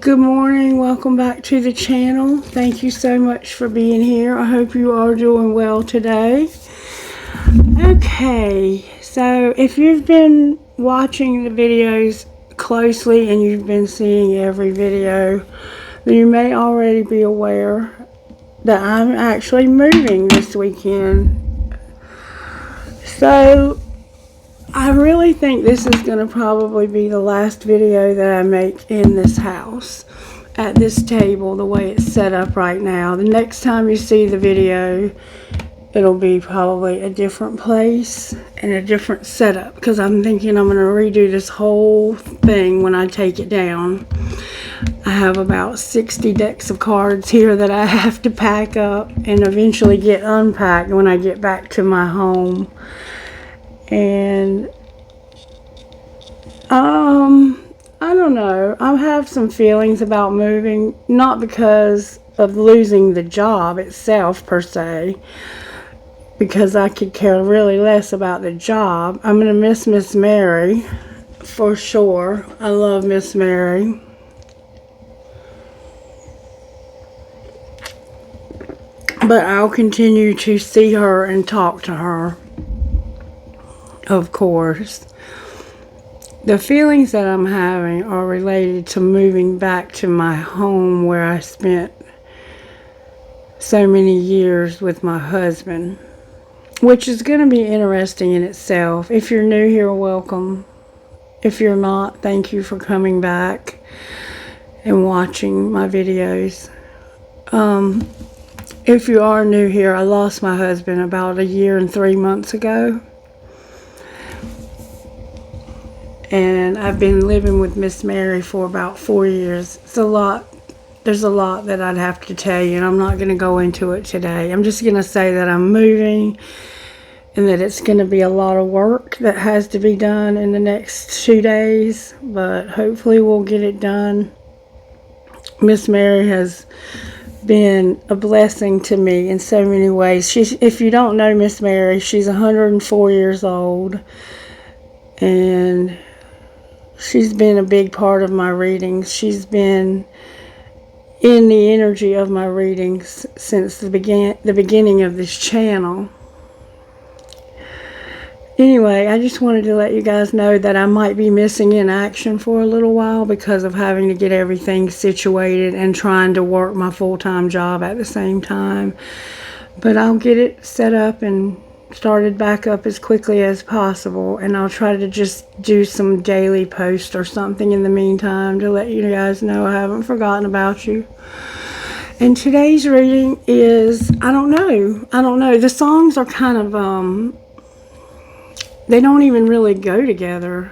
Good morning, welcome back to the channel. Thank you so much for being here. I hope you are doing well today. Okay, so if you've been watching the videos closely and you've been seeing every video, then you may already be aware that I'm actually moving this weekend. So I really think this is going to probably be the last video that I make in this house, at this table, the way it's set up right now. The next time you see the video, it'll be probably a different place and a different setup, because I'm thinking I'm going to redo this whole thing when I take it down. I have about 60 decks of cards here that I have to pack up and eventually get unpacked when I get back to my home. And I don't know. I have some feelings about moving, not because of losing the job itself per se, because I could care really less about the job. I'm going to miss Miss Mary for sure. I love Miss Mary. But I'll continue to see her and talk to her, of course. The feelings that I'm having are related to moving back to my home where I spent so many years with my husband, which is going to be interesting in itself. If you're new here, welcome. If you're not, thank you for coming back and watching my videos. If you are new here, I lost my husband about 1 year and 3 months ago. And I've been living with Miss Mary for about 4 years. It's a lot. There's a lot that I'd have to tell you, and I'm not going to go into it today. I'm just going to say that I'm moving and that it's going to be a lot of work that has to be done in the next 2 days, but hopefully we'll get it done. Miss Mary has been a blessing to me in so many ways. If you don't know Miss Mary, she's 104 years old, and she's been a big part of my readings. She's been in the energy of my readings since the beginning of this channel. Anyway, I just wanted to let you guys know that I might be missing in action for a little while because of having to get everything situated and trying to work my full-time job at the same time. But I'll get it set up and started back up as quickly as possible, and I'll try to just do some daily posts or something in the meantime to let you guys know I haven't forgotten about you. And today's reading is, I don't know. The songs are kind of, they don't even really go together.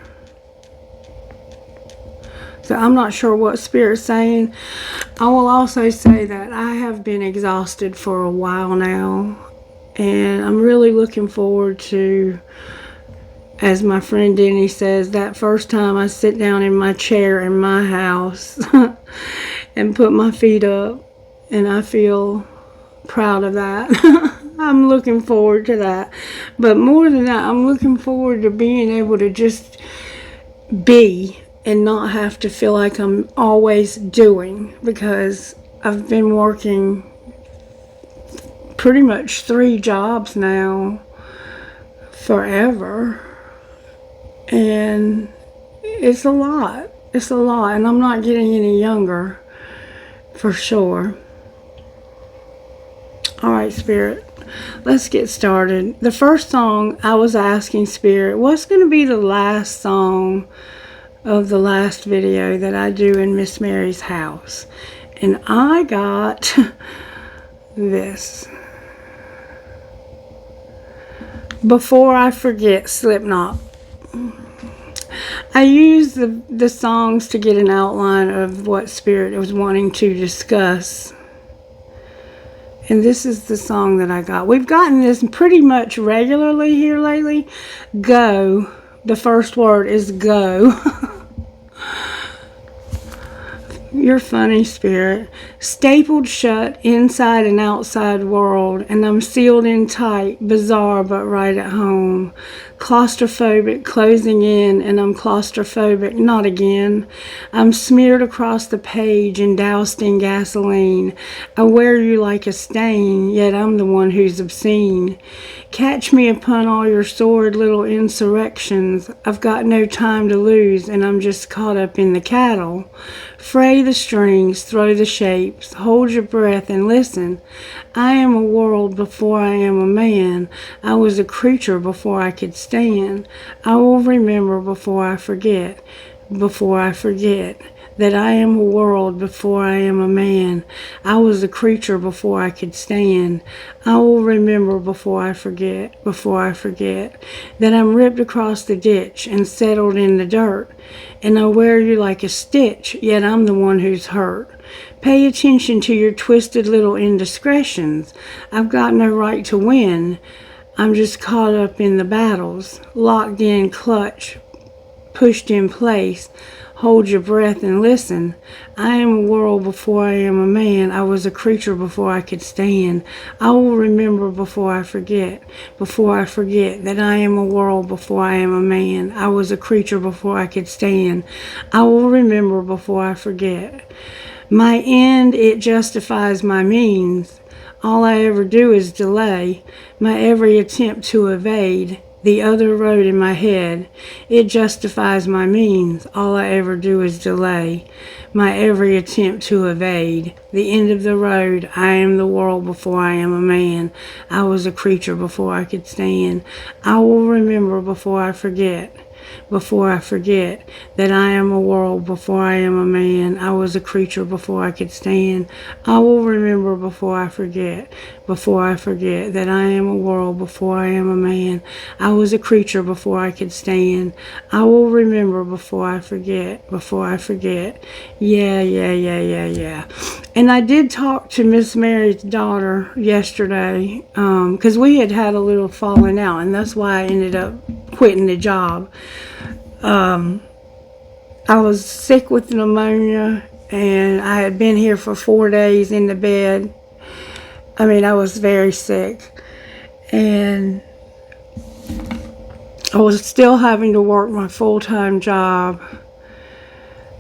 So I'm not sure what Spirit's saying. I will also say that I have been exhausted for a while now, and I'm really looking forward to, as my friend Denny says, that first time I sit down in my chair in my house and put my feet up, and I feel proud of that. I'm looking forward to that. But more than that, I'm looking forward to being able to just be and not have to feel like I'm always doing, because I've been working pretty much 3 jobs now forever, and it's a lot. It's a lot, and I'm not getting any younger for sure. All right, Spirit, let's get started. The first song, I was asking Spirit, what's going to be the last song of the last video that I do in Miss Mary's house? And I got this. Before I Forget, Slipknot. I use the songs to get an outline of what Spirit was wanting to discuss. And this is the song that I got. We've gotten this pretty much regularly here lately. Go. The first word is go. You're funny, Spirit. Stapled shut, inside and outside world, and I'm sealed in tight, bizarre but right at home. Claustrophobic, closing in, and I'm claustrophobic, not again. I'm smeared across the page and doused in gasoline. I wear you like a stain, yet I'm the one who's obscene. Catch me upon all your sordid little insurrections. I've got no time to lose, and I'm just caught up in the cattle. Fray the strings, throw the shapes, hold your breath and listen. I am a world before I am a man. I was a creature before I could stand. I will remember before I forget that I am a world before I am a man. I was a creature before I could stand. I will remember before I forget that I'm ripped across the ditch and settled in the dirt. And I wear you like a stitch, yet I'm the one who's hurt. Pay attention to your twisted little indiscretions. I've got no right to win. I'm just caught up in the battles, locked in clutch, pushed in place. Hold your breath and listen. I am a world before I am a man. I was a creature before I could stand. I will remember before I forget that I am a world before I am a man. I was a creature before I could stand. I will remember before I forget. My end, it justifies my means. All I ever do is delay. My every attempt to evade the other road in my head, it justifies my means. All I ever do is delay. My every attempt to evade the end of the road. I am the world before I am a man. I was a creature before I could stand. I will remember before I forget that I am a world before I am a man. I was a creature before I could stand. I will remember before I forget that I am a world before I am a man. I was a creature before I could stand. I will remember before I forget. Yeah. And I did talk to Miss Mary's daughter yesterday, because we had a little falling out, and that's why I ended up quitting the job. I was sick with pneumonia, and I had been here for 4 days in the bed. I mean, I was very sick, and I was still having to work my full-time job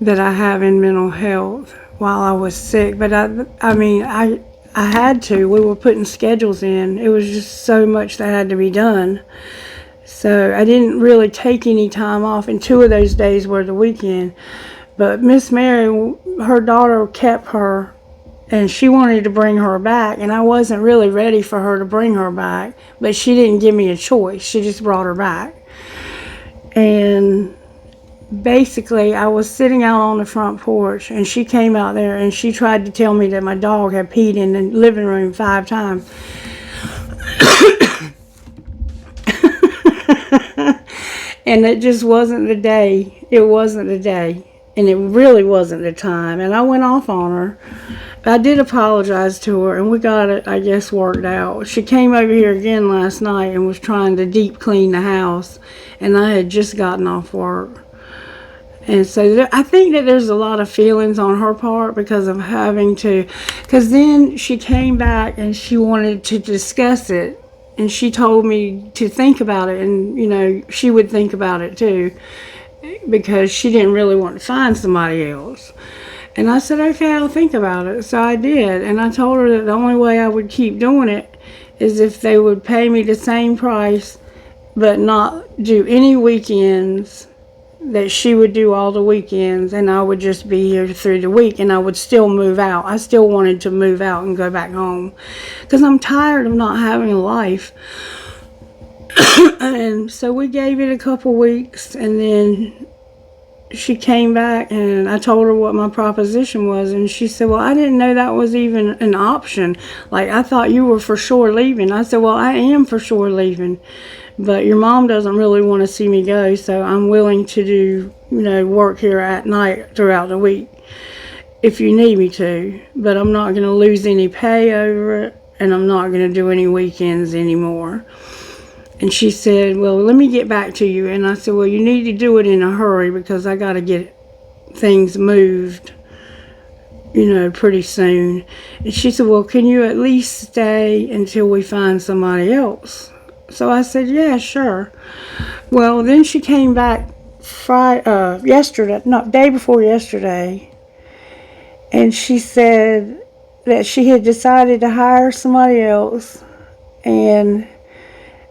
that I have in mental health while I was sick. But I had to. We were putting schedules in. It was just so much that had to be done. So I didn't really take any time off, and 2 of those days were the weekend. But Miss Mary, her daughter kept her, and she wanted to bring her back, and I wasn't really ready for her to bring her back, but she didn't give me a choice. She just brought her back. And basically, I was sitting out on the front porch, and she came out there, and she tried to tell me that my dog had peed in the living room 5 times. And it just wasn't the day. It wasn't the day. And it really wasn't the time. And I went off on her. I did apologize to her, and we got it, I guess, worked out. She came over here again last night and was trying to deep clean the house. And I had just gotten off work. And so I think that there's a lot of feelings on her part because of having to. Because then she came back and she wanted to discuss it. And she told me to think about it, and, she would think about it too, because she didn't really want to find somebody else. And I said, okay, I'll think about it. So I did, and I told her that the only way I would keep doing it is if they would pay me the same price, but not do any weekends, that she would do all the weekends, and I would just be here through the week, and I would still move out. I still wanted to move out and go back home, because I'm tired of not having a life. And so we gave it a couple weeks, and then she came back, and I told her what my proposition was, and she said, well, I didn't know that was even an option. Like, I thought you were for sure leaving. I said, well, I am for sure leaving. But your mom doesn't really want to see me go, so I'm willing to do, work here at night throughout the week if you need me to. But I'm not going to lose any pay over it, and I'm not going to do any weekends anymore. And she said, well, let me get back to you. And I said, well, you need to do it in a hurry because I got to get things moved, pretty soon. And she said, well, can you at least stay until we find somebody else? So I said, yeah, sure. Well, then she came back yesterday, no, day before yesterday, and she said that she had decided to hire somebody else, and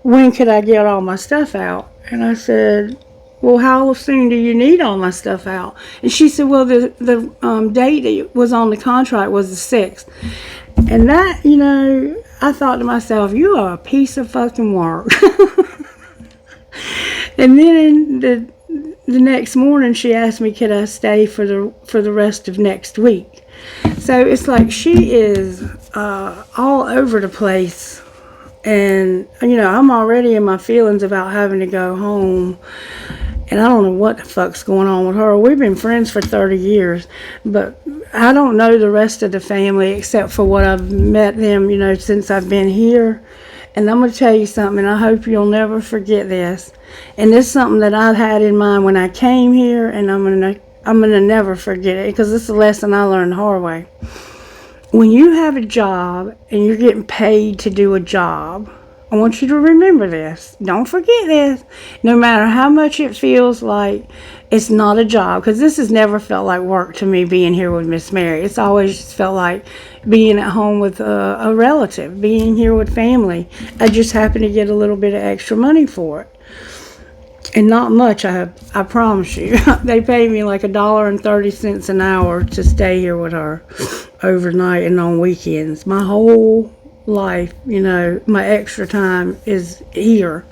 when could I get all my stuff out? And I said, well, how soon do you need all my stuff out? And she said, well, the date that was on the contract was the 6th. And that, I thought to myself, you are a piece of fucking work. And then the next morning, she asked me, could I stay for the rest of next week? So it's like she is all over the place. And, I'm already in my feelings about having to go home. And I don't know what the fuck's going on with her. We've been friends for 30 years. But I don't know the rest of the family except for what I've met them, since I've been here. And I'm going to tell you something, and I hope you'll never forget this. And this is something that I had in mind when I came here, and I'm gonna never forget it, because this is a lesson I learned the hard way. When you have a job and you're getting paid to do a job, I want you to remember this. Don't forget this. No matter how much it feels like it's not a job, because this has never felt like work to me being here with Miss Mary. It's always just felt like being at home with a relative, being here with family. I just happen to get a little bit of extra money for it. And not much, I promise you. They pay me like $1.30 an hour to stay here with her overnight and on weekends. My whole life, my extra time is here.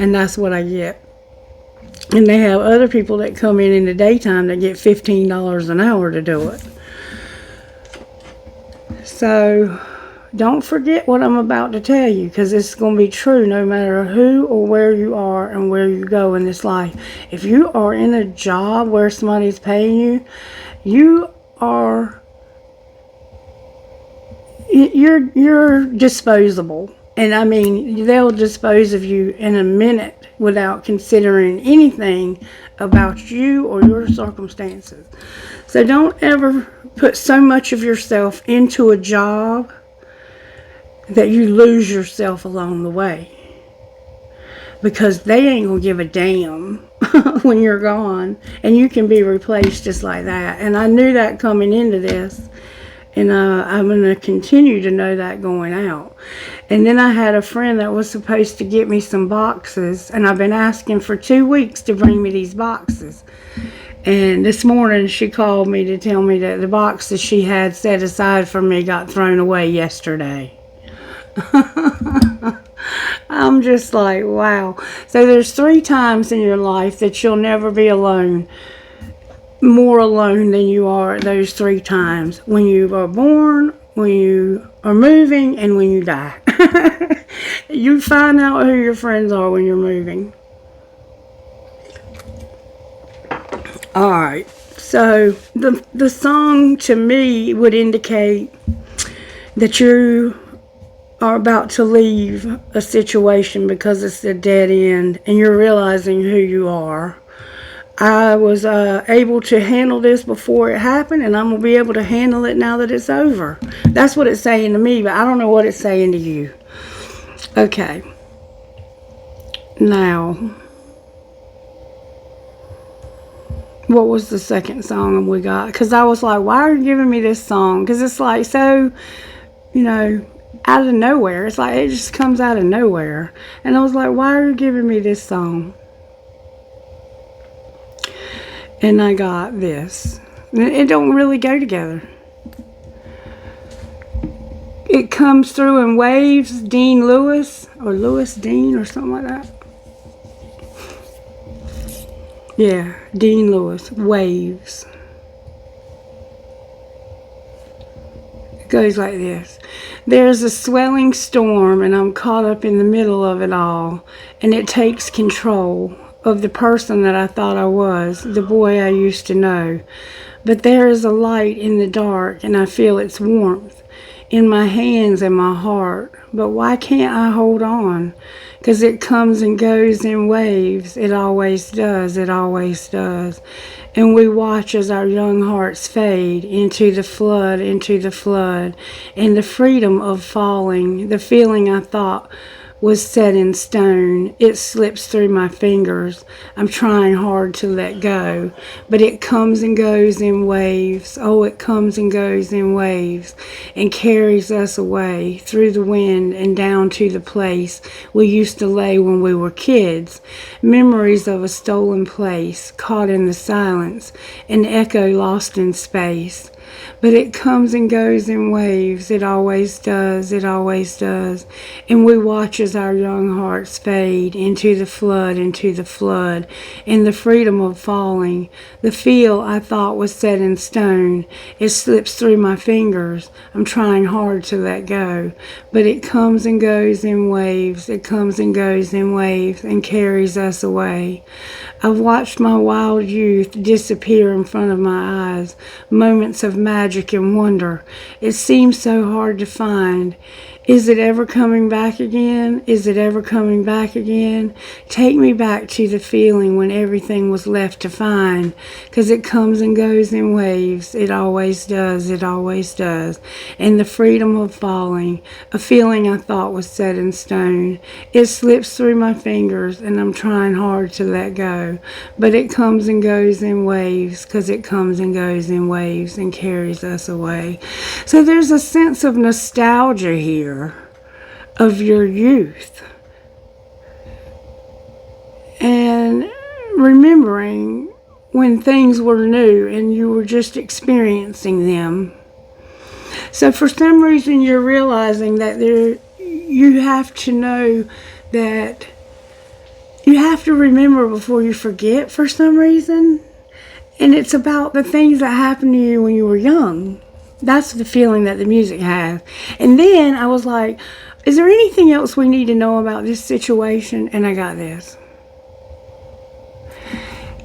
And that's what I get. And they have other people that come in the daytime that get $15 an hour to do it. So don't forget what I'm about to tell you, because it's going to be true no matter who or where you are and where you go in this life. If you are in a job where somebody's paying you, you're disposable. And I mean, they'll dispose of you in a minute without considering anything about you or your circumstances. So don't ever put so much of yourself into a job that you lose yourself along the way, because they ain't gonna give a damn when you're gone, and you can be replaced just like that. And I knew that coming into this, and I'm gonna continue to know that going out. And then I had a friend that was supposed to get me some boxes, and I've been asking for 2 weeks to bring me these boxes. And this morning she called me to tell me that the boxes she had set aside for me got thrown away yesterday. I'm just like, wow. So there's 3 times in your life that you'll never be alone. More alone than you are at those 3 times. When you are born, when you are moving, and when you die. You find out who your friends are when you're moving. Alright. So the song to me would indicate that you are about to leave a situation because it's a dead end and you're realizing who you are. I was able to handle this before it happened, and I'm going to be able to handle it now that it's over. That's what it's saying to me, but I don't know what it's saying to you. Okay. Now, what was the second song we got? Because I was like, why are you giving me this song? Because it's like so, out of nowhere. It's like it just comes out of nowhere. And I was like, why are you giving me this song? And I got this. It don't really go together. It comes through in waves. Dean Lewis, or Lewis Dean, or something like that. Yeah, Dean Lewis, Waves. It goes like this. There's a swelling storm, and I'm caught up in the middle of it all, and it takes control of the person that I thought I was, the boy I used to know. But there is a light in the dark, and I feel its warmth in my hands and my heart. But why can't I hold on? 'Cause it comes and goes in waves. It always does. It always does. And we watch as our young hearts fade into the flood, and the freedom of falling, the feeling I thought was set in stone. It slips through my fingers. I'm trying hard to let go, but it comes and goes in waves. Oh, it comes and goes in waves and carries us away through the wind and down to the place we used to lay when we were kids. Memories of a stolen place, caught in the silence, an echo lost in space. But it comes and goes in waves. It always does. It always does. And we watch as our young hearts fade into the flood, in the freedom of falling. The feel I thought was set in stone. It slips through my fingers. I'm trying hard to let go. But it comes and goes in waves. It comes and goes in waves and carries us away. I've watched my wild youth disappear in front of my eyes, moments of magic and wonder. It seems so hard to find. Is it ever coming back again? Is it ever coming back again? Take me back to the feeling when everything was left to find. 'Cause it comes and goes in waves. It always does. It always does. And the freedom of falling, a feeling I thought was set in stone. It slips through my fingers and I'm trying hard to let go. But it comes and goes in waves. 'Cause it comes and goes in waves and carries us away. So there's a sense of nostalgia here of your youth and remembering when things were new and you were just experiencing them. So for some reason you're realizing that you have to know that you have to remember before you forget for some reason. And it's about the things that happened to you when you were young. That's the feeling that the music has. And then I was like, is there anything else we need to know about this situation? And I got this.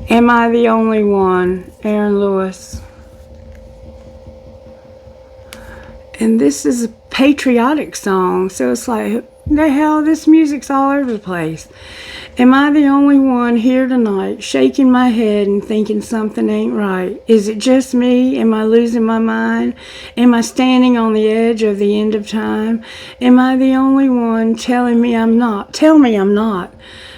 Am I the Only One? Aaron Lewis. And this is a patriotic song. So it's like, the hell, this music's all over the place. Am I the only one here tonight, shaking my head and thinking something ain't right? Is it just me? Am I losing my mind? Am I standing on the edge of the end of time? Am I the only one telling me I'm not? Tell me I'm not.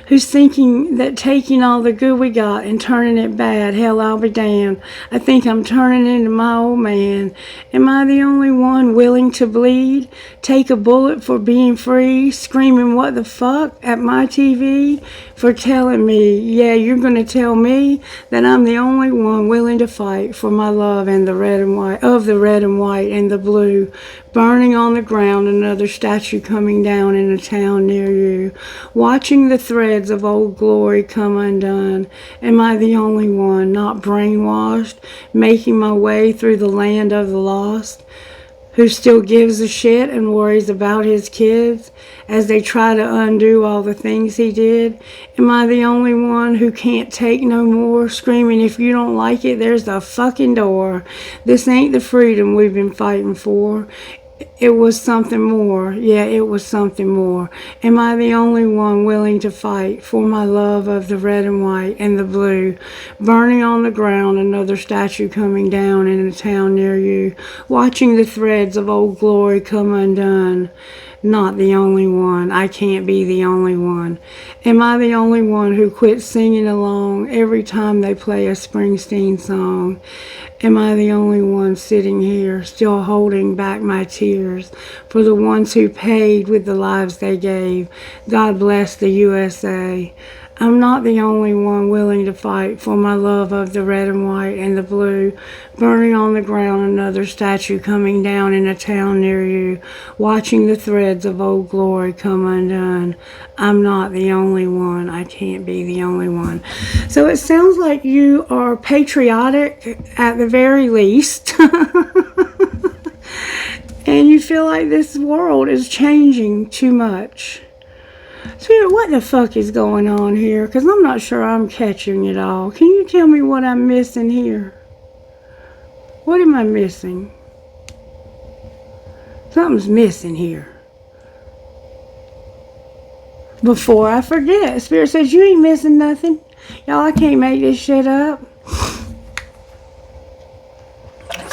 Who's thinking that taking all the good we got and turning it bad, hell, I'll be damned. I think I'm turning into my old man. Am I the only one willing to bleed? Take a bullet for being free, screaming what the fuck at my TV for telling me, yeah, you're going to tell me that I'm the only one willing to fight for my love and the red and white, of the red and white and the blue, burning on the ground, another statue coming down in a town near you, watching the threads of old glory come undone. Am I the only one not brainwashed, making my way through the land of the lost, who still gives a shit and worries about his kids as they try to undo all the things he did? Am I the only one who can't take no more, screaming, if you don't like it, there's the fucking door. This ain't the freedom we've been fighting for. It was something more. Yeah, it was something more. Am I the only one willing to fight for my love of the red and white and the blue, burning on the ground, another statue coming down in a town near you, watching the threads of old glory come undone? Not the only one. I can't be the only one. Am I the only one who quits singing along every time they play a Springsteen song? Am I the only one sitting here still holding back my tears for the ones who paid with the lives they gave? God bless the USA. I'm not the only one willing to fight for my love of the red and white and the blue, burning on the ground, another statue coming down in a town near you, watching the threads of old glory come undone. I'm not the only one. I can't be the only one. So it sounds like you are patriotic at the very least. And you feel like this world is changing too much. Spirit, what the fuck is going on here? Because I'm not sure I'm catching it all. Can you tell me what I'm missing here? What am I missing? Something's missing here. Before I forget, Spirit says you ain't missing nothing. Y'all, I can't make this shit up.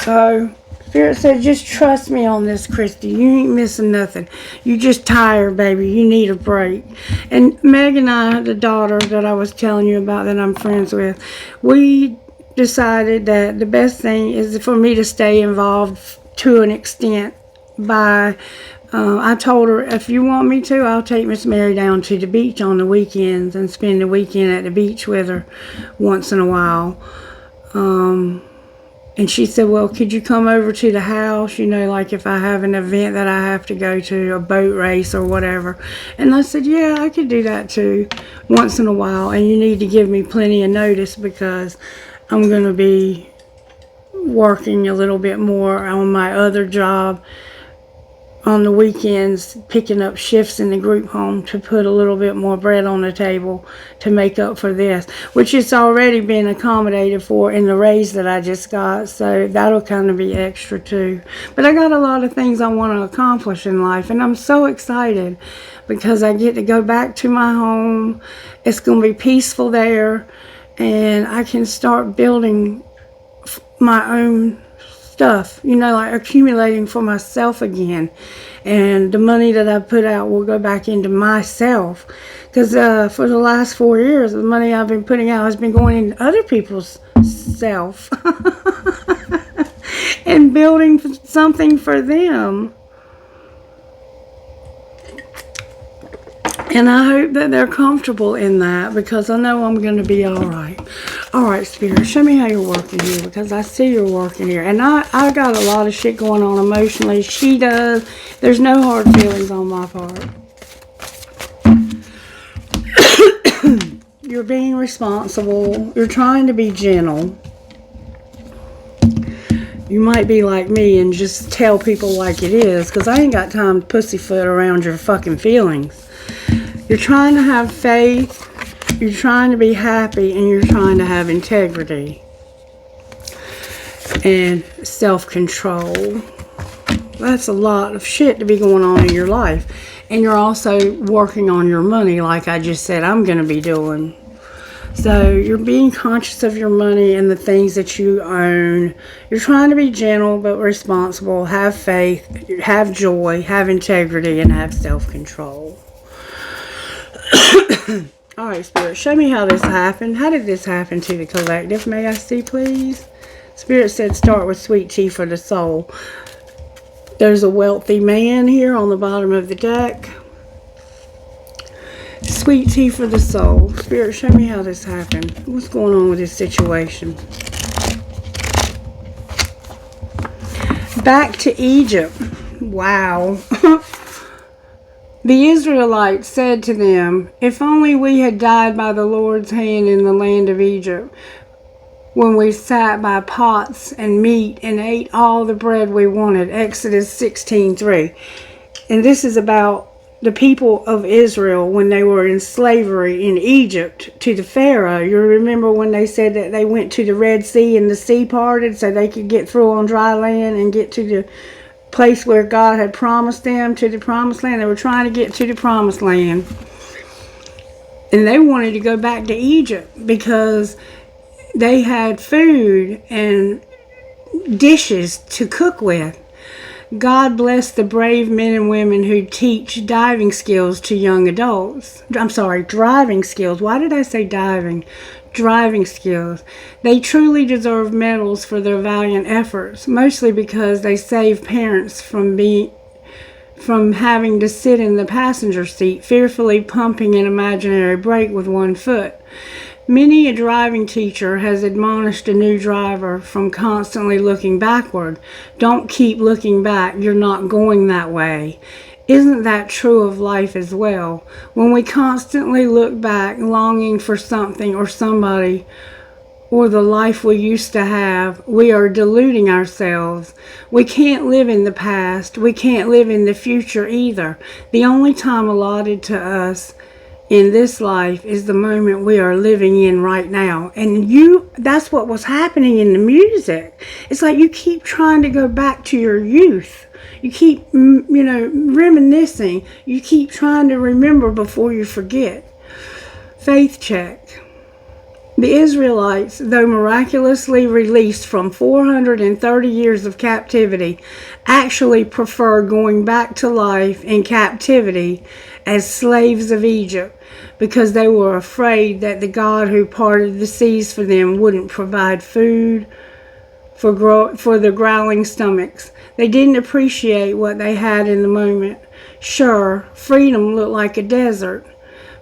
So, Spirit said, just trust me on this, Christy. You ain't missing nothing. You just tired, baby. You need a break. And Meg and I, the daughter that I was telling you about that I'm friends with, we decided that the best thing is for me to stay involved to an extent by... I told her, if you want me to, I'll take Miss Mary down to the beach on the weekends and spend the weekend at the beach with her once in a while. And she said, well, could you come over to the house, you know, like if I have an event that I have to go to, a boat race or whatever. And I said, yeah, I could do that too, once in a while. And you need to give me plenty of notice because I'm going to be working a little bit more on my other job on the weekends, picking up shifts in the group home to put a little bit more bread on the table to make up for this, which it's already been accommodated for in the raise that I just got, so that'll kind of be extra too. But I got a lot of things I want to accomplish in life, and I'm so excited because I get to go back to my home. It's going to be peaceful there, and I can start building my own stuff, you know, like accumulating for myself again. And the money that I put out will go back into myself, because for the last 4 years the money I've been putting out has been going into other people's self and building something for them. And I hope that they're comfortable in that, because I know I'm going to be all right. All right, Spirit, show me how you're working here, because I see you're working here. And I got a lot of shit going on emotionally. She does. There's no hard feelings on my part. You're being responsible. You're trying to be gentle. You might be like me and just tell people like it is, because I ain't got time to pussyfoot around your fucking feelings. You're trying to have faith, you're trying to be happy, and you're trying to have integrity and self-control. That's a lot of shit to be going on in your life. And you're also working on your money, like I just said I'm going to be doing. So you're being conscious of your money and the things that you own. You're trying to be gentle but responsible, have faith, have joy, have integrity, and have self-control. All right, Spirit, show me how this happened. How did this happen to the collective? May I see, please? Spirit said start with sweet tea for the soul. There's a wealthy man here on the bottom of the deck. Sweet tea for the soul. Spirit, show me how this happened. What's going on with this situation? Back to Egypt. Wow. The Israelites said to them, if only we had died by the Lord's hand in the land of Egypt, when we sat by pots and meat and ate all the bread we wanted. Exodus 16:3. And this is about the people of Israel when they were in slavery in Egypt to the Pharaoh. You remember when they said that they went to the Red Sea and the sea parted so they could get through on dry land and get to the place where God had promised them, to the promised land. They were trying to get to the promised land. And they wanted to go back to Egypt because they had food and dishes to cook with. God bless the brave men and women who teach diving skills to young adults. I'm sorry, driving skills. Why did I say diving? Driving skills. They truly deserve medals for their valiant efforts, mostly because they save parents from having to sit in the passenger seat, fearfully pumping an imaginary brake with one foot. Many a driving teacher has admonished a new driver from constantly looking backward. Don't keep looking back. You're not going that way. Isn't that true of life as well? When we constantly look back, longing for something or somebody or the life we used to have, we are deluding ourselves. We can't live in the past. We can't live in the future either. The only time allotted to us in this life is the moment we are living in right now. And that's what was happening in the music. It's like you keep trying to go back to your youth. You keep, reminiscing. You keep trying to remember before you forget. Faith check. The Israelites, though miraculously released from 430 years of captivity, actually preferred going back to life in captivity as slaves of Egypt because they were afraid that the God who parted the seas for them wouldn't provide food for their growling stomachs. They didn't appreciate what they had in the moment. Sure, freedom looked like a desert,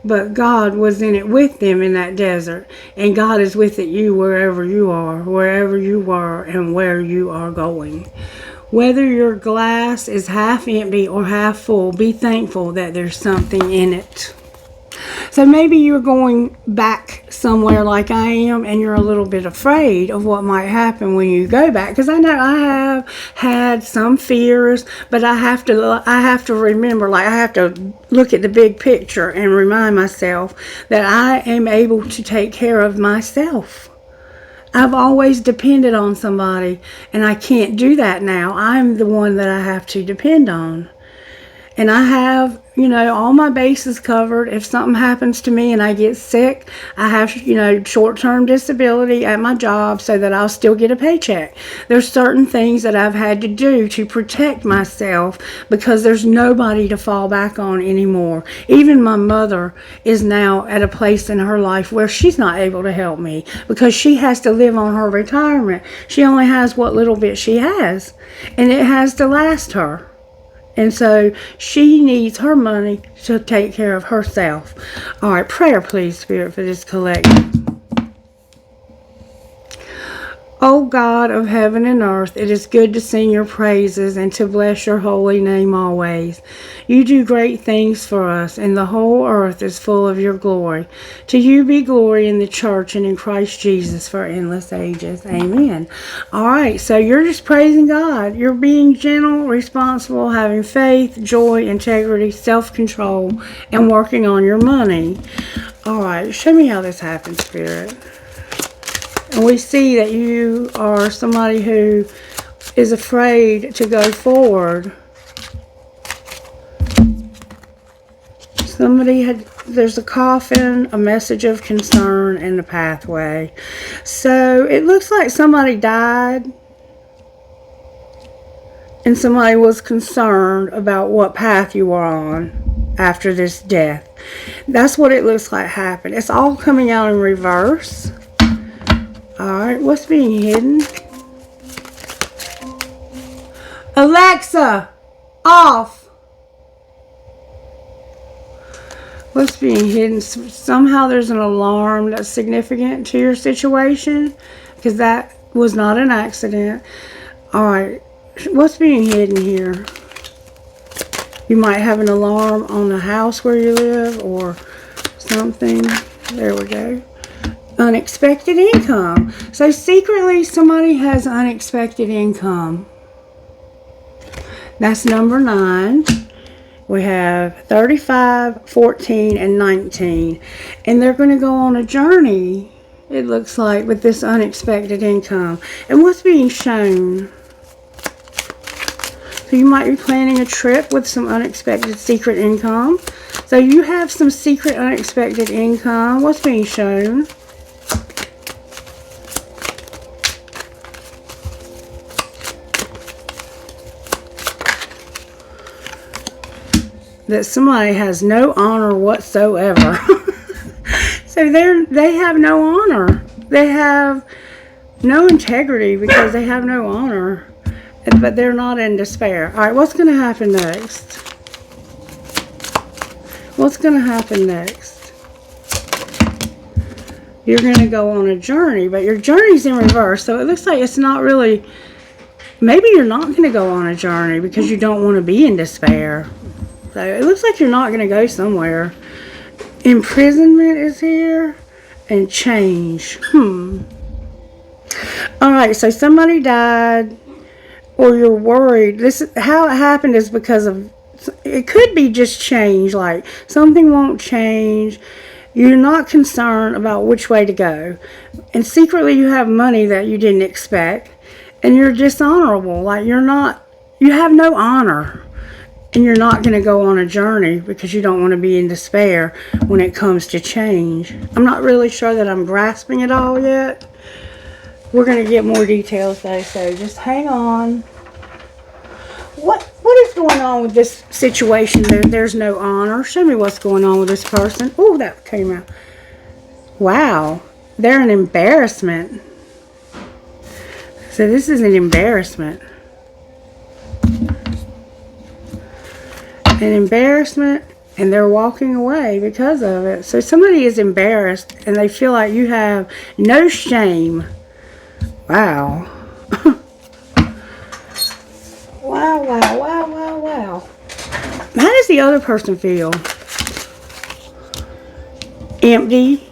but God was in it with them in that desert. And God is with you wherever you are, wherever you were, and where you are going. Whether your glass is half empty or half full, be thankful that there's something in it. So maybe you're going back somewhere like I am, and you're a little bit afraid of what might happen when you go back. Because I know I have had some fears, but I have to remember, like I have to look at the big picture and remind myself that I am able to take care of myself. I've always depended on somebody, and I can't do that now. I'm the one that I have to depend on. And I have, all my bases covered. If something happens to me and I get sick, I have, short-term disability at my job so that I'll still get a paycheck. There's certain things that I've had to do to protect myself because there's nobody to fall back on anymore. Even my mother is now at a place in her life where she's not able to help me because she has to live on her retirement. She only has what little bit she has, and it has to last her. And so she needs her money to take care of herself. All right, prayer, please, Spirit, for this collective. O God of heaven and earth, it is good to sing your praises and to bless your holy name always. You do great things for us, and the whole earth is full of your glory. To you be glory in the church and in Christ Jesus for endless ages. Amen. All right, so you're just praising God. You're being gentle, responsible, having faith, joy, integrity, self-control, and working on your money. All right, show me how this happens, Spirit. And we see that you are somebody who is afraid to go forward. There's a coffin, a message of concern, and a pathway. So it looks like somebody died and somebody was concerned about what path you were on after this death. That's what it looks like happened. It's all coming out in reverse. Alright, what's being hidden? Alexa, off! What's being hidden? Somehow there's an alarm that's significant to your situation, because that was not an accident. Alright, what's being hidden here? You might have an alarm on the house where you live or something. There we go. Unexpected income. So secretly somebody has unexpected income. That's number 9. We have 35, 14, and 19. And they're going to go on a journey, it looks like, with this unexpected income. And what's being shown? So you might be planning a trip with some unexpected secret income. So you have some secret unexpected income. What's being shown? That somebody has no honor whatsoever. So they have no honor. They have no integrity because they have no honor. But they're not in despair. Alright, what's going to happen next? What's going to happen next? You're going to go on a journey, but your journey's in reverse. So it looks like it's not really... Maybe you're not going to go on a journey because you don't want to be in despair. So it looks like you're not going to go somewhere. Imprisonment is here. And change. Alright, so somebody died. Or you're worried. This is how it happened is because of... It could be just change. Like something won't change. You're not concerned about which way to go. And secretly you have money that you didn't expect. And you're dishonorable. Like you're not... You have no honor. And you're not going to go on a journey because you don't want to be in despair when it comes to change. I'm not really sure that I'm grasping it all yet. We're going to get more details though, so just hang on. What is going on with this situation? There's no honor. Show me what's going on with this person. Oh, that came out. Wow. They're an embarrassment. So this is an embarrassment. An embarrassment, and they're walking away because of it. So somebody is embarrassed and they feel like you have no shame. Wow. Wow, wow, wow, wow, wow. How does the other person feel? Empty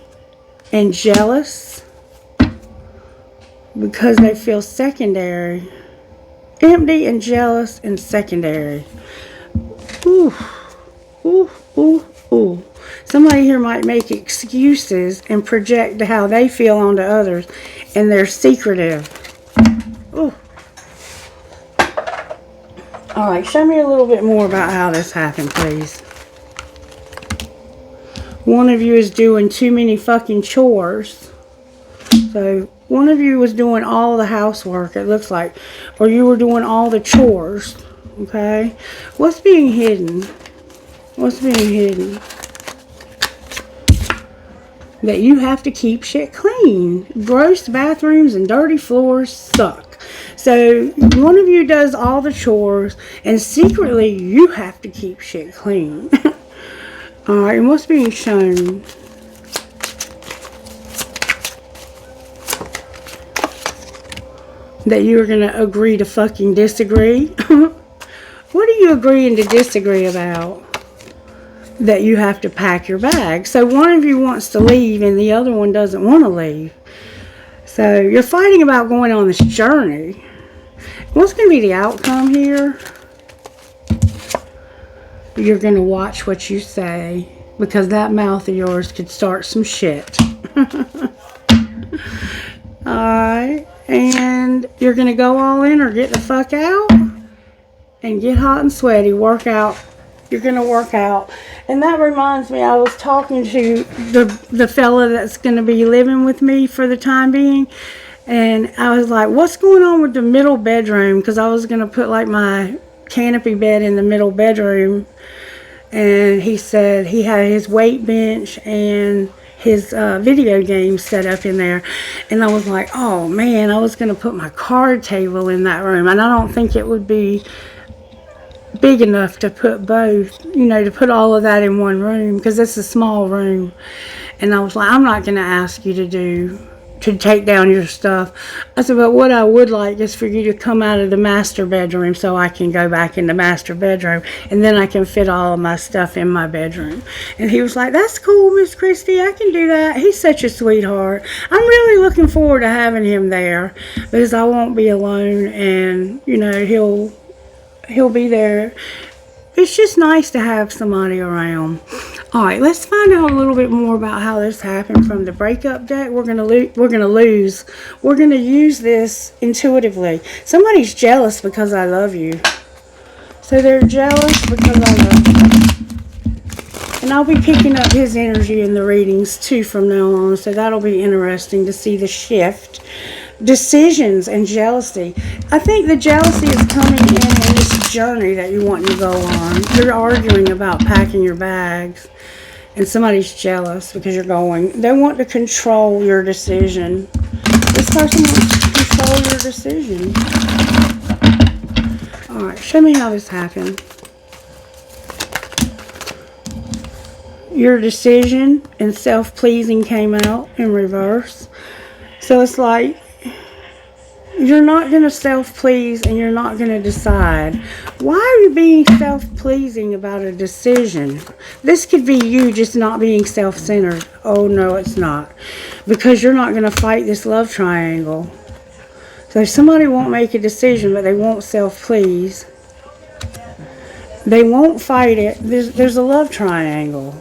and jealous because they feel secondary. Empty and jealous and secondary. Ooh, ooh, ooh, ooh. Somebody here might make excuses and project how they feel onto others, and they're secretive. Ooh. All right, show me a little bit more about how this happened, please. One of you is doing too many fucking chores. So one of you was doing all the housework, it looks like, or you were doing all the chores. Okay, what's being hidden? What's being hidden? That you have to keep shit clean. Gross bathrooms and dirty floors suck. So one of you does all the chores, and secretly you have to keep shit clean. Alright, and what's being shown? That you're going to agree to fucking disagree? What are you agreeing to disagree about? That you have to pack your bag. So one of you wants to leave and the other one doesn't want to leave. So you're fighting about going on this journey. What's going to be the outcome here? You're going to watch what you say, because that mouth of yours could start some shit. Alright. And you're going to go all in or get the fuck out? And get hot and sweaty, work out. You're going to work out. And that reminds me, I was talking to the fella that's going to be living with me for the time being. And I was like, what's going on with the middle bedroom? Because I was going to put like my canopy bed in the middle bedroom. And he said he had his weight bench and his video game set up in there. And I was like, oh man, I was going to put my card table in that room. And I don't think it would be big enough to put both, you know, to put all of that in one room, because it's a small room. And I was like, I'm not going to ask you to take down your stuff. I said, but what I would like is for you to come out of the master bedroom so I can go back in the master bedroom, and then I can fit all of my stuff in my bedroom. And he was like, that's cool, Miss Christie, I can do that. He's such a sweetheart. I'm really looking forward to having him there, because I won't be alone, and you know, he'll be there. It's just nice to have somebody around. Alright, let's find out a little bit more about how this happened from the breakup deck. We're gonna use this intuitively. Somebody's jealous because I love you. So they're jealous because I love you. And I'll be picking up his energy in the readings too from now on. So that'll be interesting to see the shift. Decisions and jealousy. I think the jealousy is coming in this journey that you want to go on. You're arguing about packing your bags, and somebody's jealous because you're going. They want to control your decision. This person wants to control your decision. Alright, show me how this happened. Your decision and self-pleasing came out in reverse. So it's like, you're not going to self-please and you're not going to decide. Why are you being self-pleasing about a decision? This could be you just not being self-centered. Oh, no, it's not. Because you're not going to fight this love triangle. So somebody won't make a decision, but they won't self-please. They won't fight it. There's a love triangle.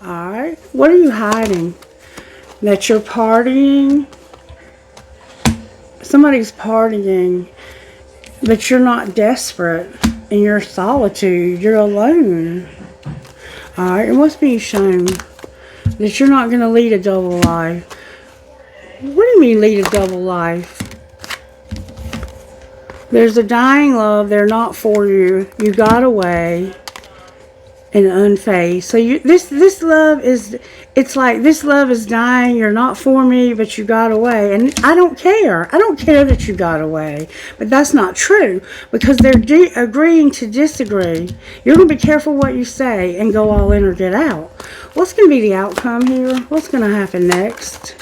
Alright. What are you hiding? That you're partying? Somebody's partying, but you're not desperate. in your solitude. You're alone. Alright, and what's being shown? That you're not going to lead a double life. What do you mean lead a double life? There's a dying love. They're not for you. You got away and unfazed. So this love is, it's like this love is dying. You're not for me, but you got away. And I don't care. I don't care that you got away. But that's not true, because they're agreeing to disagree. You're going to be careful what you say and go all in or get out. What's going to be the outcome here? What's going to happen next?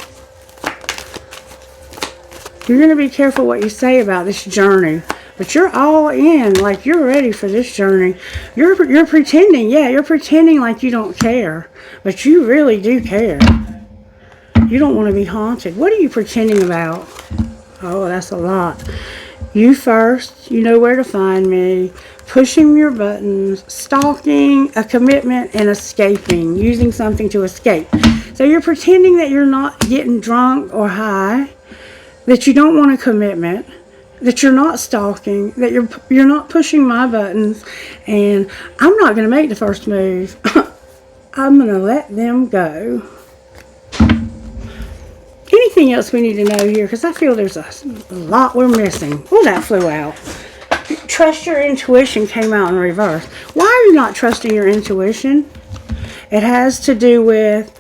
You're going to be careful what you say about this journey. But you're all in, like you're ready for this journey. You're pretending, yeah, you're pretending like you don't care. But you really do care. You don't want to be haunted. What are you pretending about? Oh, that's a lot. You first, you know where to find me. Pushing your buttons, stalking, a commitment, and escaping. Using something to escape. So you're pretending that you're not getting drunk or high. That you don't want a commitment, that you're not stalking, that you're not pushing my buttons, and I'm not going to make the first move. I'm going to let them go. Anything else we need to know here? Because I feel there's a lot we're missing. Oh, that flew out. Trust your intuition came out in reverse. Why are you not trusting your intuition? It has to do with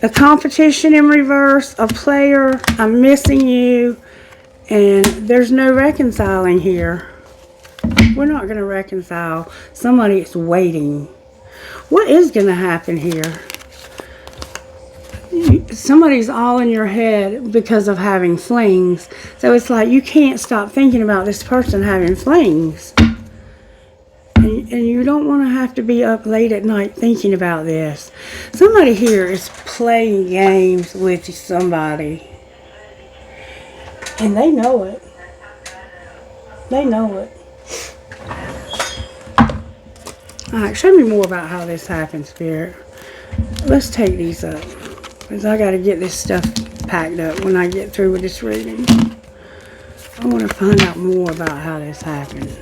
a competition in reverse, a player, I'm missing you, and there's no reconciling here. We're not going to reconcile. Somebody is waiting. What is going to happen here? Somebody's all in your head because of having flings. So it's like you can't stop thinking about this person having flings. And you don't want to have to be up late at night thinking about this. Somebody here is playing games with somebody. And they know it. They know it. Alright, show me more about how this happens, Spirit. Let's take these up. Because I got to get this stuff packed up when I get through with this reading. I want to find out more about how this happens.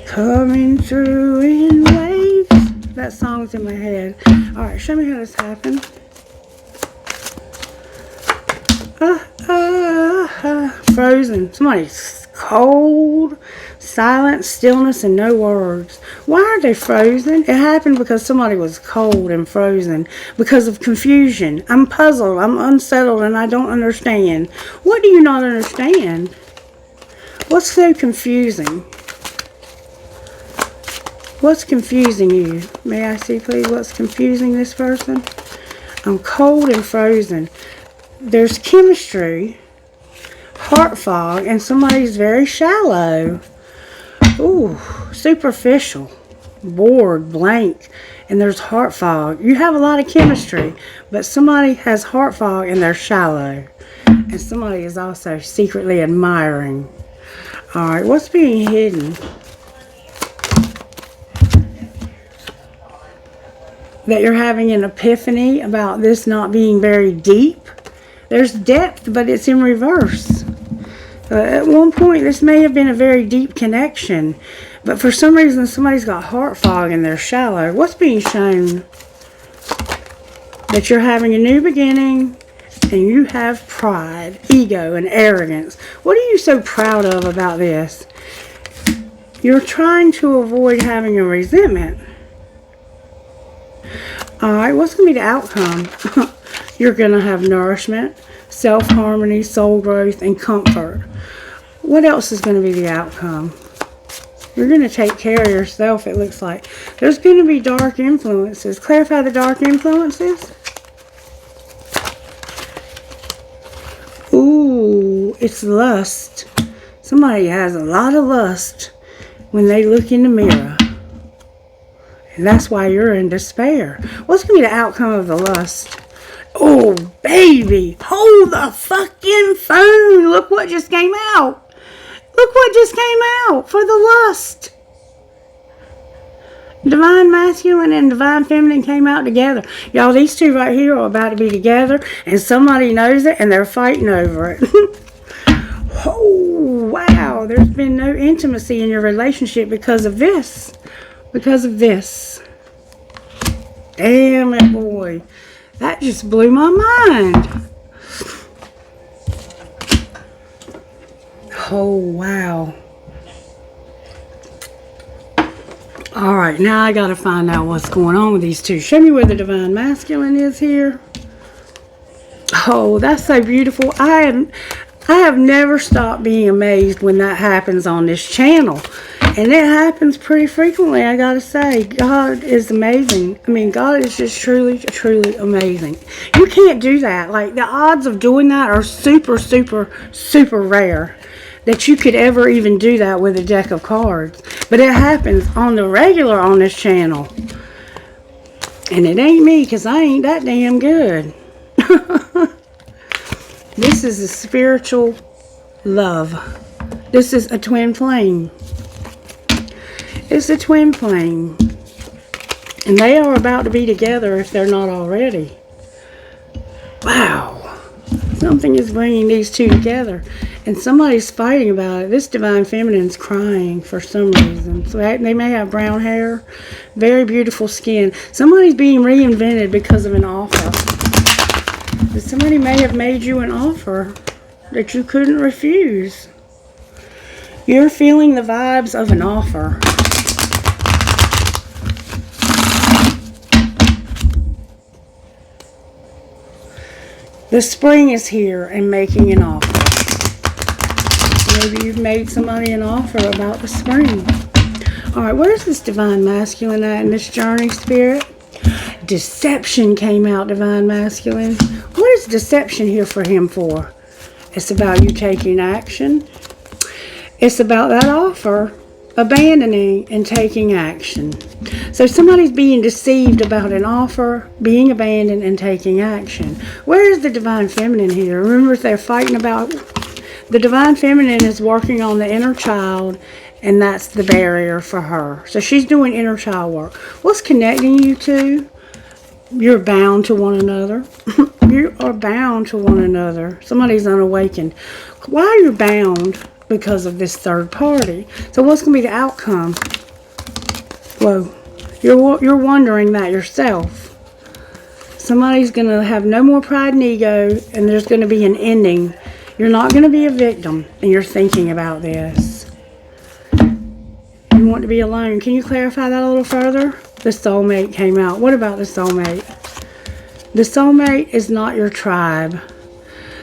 Coming through in waves. That song's in my head. Alright, show me how this happened. Frozen. Somebody's cold, silent, stillness, and no words. Why are they frozen? It happened because somebody was cold and frozen. Because of confusion. I'm puzzled. I'm unsettled and I don't understand. What do you not understand? What's so confusing? What's confusing you? May I see, please, what's confusing this person? I'm cold and frozen. There's chemistry, heart fog, and somebody's very shallow. Ooh, superficial, bored, blank, and there's heart fog. You have a lot of chemistry, but somebody has heart fog and they're shallow. And somebody is also secretly admiring. Alright, what's being hidden? That you're having an epiphany about this not being very deep. There's depth, but it's in reverse. At one point, this may have been a very deep connection. But for some reason, somebody's got heart fog and they're shallow. What's being shown? That you're having a new beginning and you have pride, ego, and arrogance. What are you so proud of about this? You're trying to avoid having a resentment. Alright, what's going to be the outcome? You're going to have nourishment, self-harmony, soul growth, and comfort. What else is going to be the outcome? You're going to take care of yourself, it looks like. There's going to be dark influences. Clarify the dark influences. Ooh, it's lust. Somebody has a lot of lust when they look in the mirror. And that's why you're in despair. What's going to be the outcome of the lust? Oh, baby. Hold the fucking phone. Look what just came out. Look what just came out for the lust. Divine masculine and divine feminine came out together. Y'all, these two right here are about to be together, and somebody knows it, and they're fighting over it. Oh, wow. There's been no intimacy in your relationship because of this. Because of this. Damn it, boy. That just blew my mind. Oh, wow. Alright, now I gotta find out what's going on with these two. Show me where the divine masculine is here. Oh, that's so beautiful. I have never stopped being amazed when that happens on this channel. And it happens pretty frequently, I gotta say. God is amazing. I mean, God is just truly, truly amazing. You can't do that. Like, the odds of doing that are super, super, super rare. That you could ever even do that with a deck of cards. But it happens on the regular on this channel. And it ain't me, because I ain't that damn good. This is a spiritual love. This is a twin flame. It's a twin flame. And they are about to be together if they're not already. Wow. Something is bringing these two together. And somebody's fighting about it. This divine feminine's crying for some reason. So they may have brown hair. Very beautiful skin. Somebody's being reinvented because of an offer. Somebody may have made you an offer that you couldn't refuse. You're feeling the vibes of an offer. The spring is here and making an offer. Maybe you've made somebody an offer about the spring. Alright, where's this divine masculine at in this journey, spirit? Deception came out, divine masculine. What is deception here for him for? It's about you taking action. It's about that offer, abandoning and taking action. So somebody's being deceived about an offer, being abandoned, and taking action. Where is the divine feminine here? Remember, they're fighting about... The divine feminine is working on the inner child, and that's the barrier for her. So she's doing inner child work. What's connecting you two? You're bound to one another. You are bound to one another. Somebody's unawakened. Why are you bound? Because of this third party. So what's going to be the outcome? Whoa. You're wondering that yourself. Somebody's going to have no more pride and ego, and there's going to be an ending. You're not going to be a victim, and you're thinking about this. You want to be alone. Can you clarify that a little further? The soulmate came out. What about the soulmate? The soulmate is not your tribe.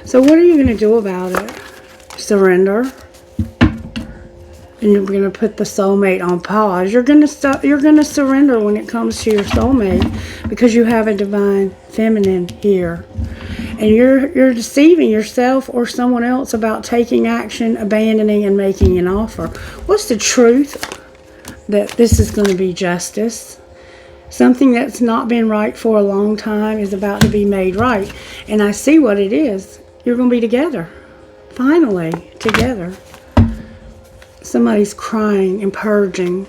So what are you going to do about it? Surrender. And you're going to put the soulmate on pause. You're going to surrender when it comes to your soulmate, because you have a divine feminine here. And you're deceiving yourself or someone else about taking action, abandoning, and making an offer. What's the truth? That this is going to be justice. Something that's not been right for a long time is about to be made right. And I see what it is. You're going to be together. Finally, together. Somebody's crying and purging.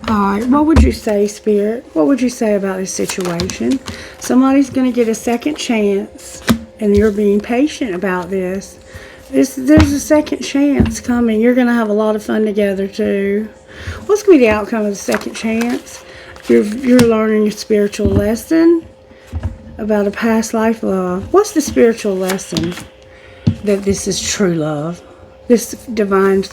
Alright, what would you say, Spirit? What would you say about this situation? Somebody's going to get a second chance, and you're being patient about this. There's a second chance coming. You're going to have a lot of fun together, too. What's going to be the outcome of the second chance? You're learning a spiritual lesson about a past life love. What's the spiritual lesson? That this is true love. This divine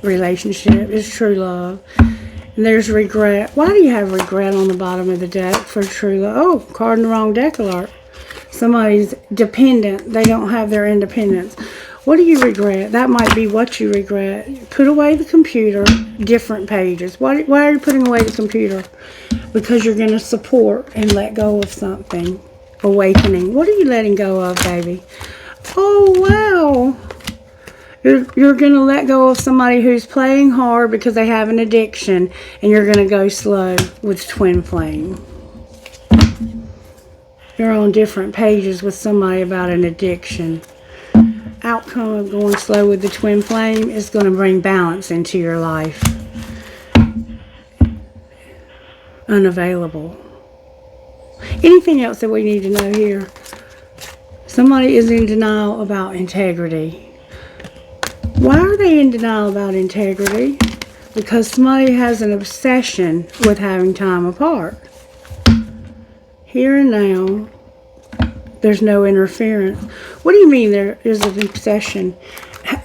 relationship is true love. And there's regret. Why do you have regret on the bottom of the deck for true love? Oh, card in the wrong deck alert. Somebody's dependent. They don't have their independence. What do you regret? That might be what you regret. Put away the computer. Different pages. Why are you putting away the computer? Because you're going to support and let go of something. Awakening. What are you letting go of, baby? Oh, wow. You're going to let go of somebody who's playing hard because they have an addiction, and you're going to go slow with twin flame. You're on different pages with somebody about an addiction. Outcome of going slow with the twin flame is going to bring balance into your life. unavailable. Anything else that we need to know here? Somebody is in denial about integrity. Why are they in denial about integrity? Because somebody has an obsession with having time apart. Here and now, there's no interference. What do you mean there is an obsession?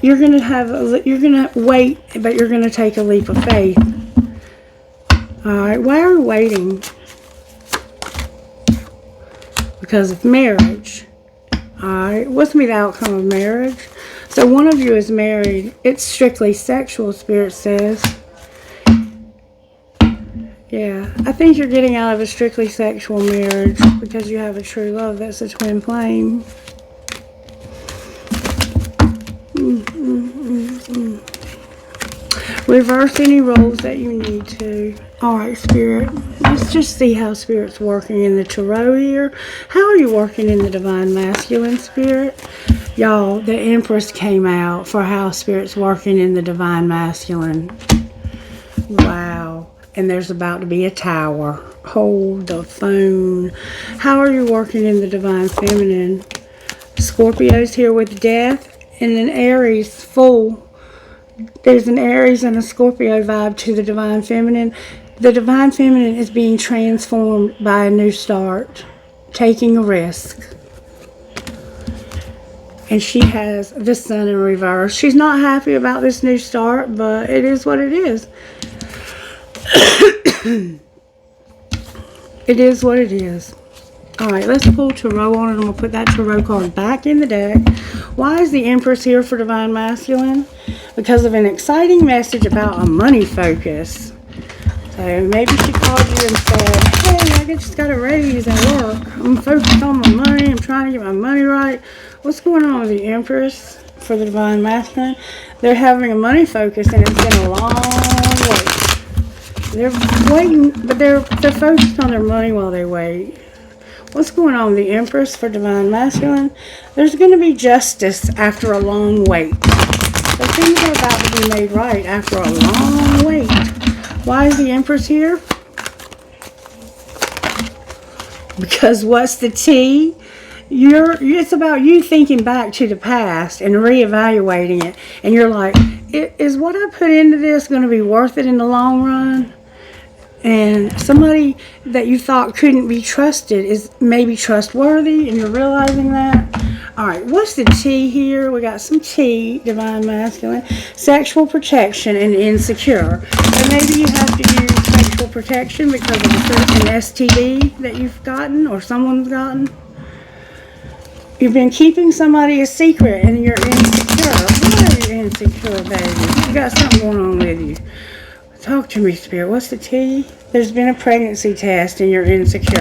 You're gonna wait, but you're gonna take a leap of faith. Alright, why are we waiting? Because of marriage. Alright, what's the outcome of marriage? So one of you is married. It's strictly sexual, Spirit says. Yeah, I think you're getting out of a strictly sexual marriage because you have a true love that's a twin flame. Reverse any roles that you need to. Alright, Spirit. Let's just see how Spirit's working in the Tarot here. How are you working in the Divine Masculine, Spirit? Y'all, the Empress came out for how Spirit's working in the Divine Masculine. Wow. And there's about to be a Tower. Hold the phone. How are you working in the Divine Feminine? Scorpio's here with Death and an Aries full. There's an Aries and a Scorpio vibe to the Divine Feminine. The Divine Feminine is being transformed by a new start, taking a risk. And she has the Sun in reverse. She's not happy about this new start, but it is what it is. It is what it is. Alright, let's pull Tarot on it. I'm going to put that Tarot card back in the deck. Why is the Empress here for Divine Masculine? Because of an exciting message about a money focus. So maybe she called you and said, hey, I just got a raise at work. I'm focused on my money. I'm trying to get my money right. What's going on with the Empress for the Divine Masculine? They're having a money focus and it's been a long wait. They're waiting, but they're focused on their money while they wait. What's going on with the Empress for Divine Masculine? There's going to be justice after a long wait. So things are about to be made right after a long wait. Why is the Empress here? Because what's the tea? It's about you thinking back to the past and reevaluating it. And you're like, is what I put into this going to be worth it in the long run? And somebody that you thought couldn't be trusted is maybe trustworthy, and you're realizing that. Alright, what's the T here? We got some T, Divine Masculine. Sexual protection and insecure. So maybe you have to use sexual protection because of an STD that you've gotten or someone's gotten. You've been keeping somebody a secret and you're insecure. Why are you insecure, baby? You got something going on with you. Talk to me, Spirit. What's the T? There's been a pregnancy test and you're insecure.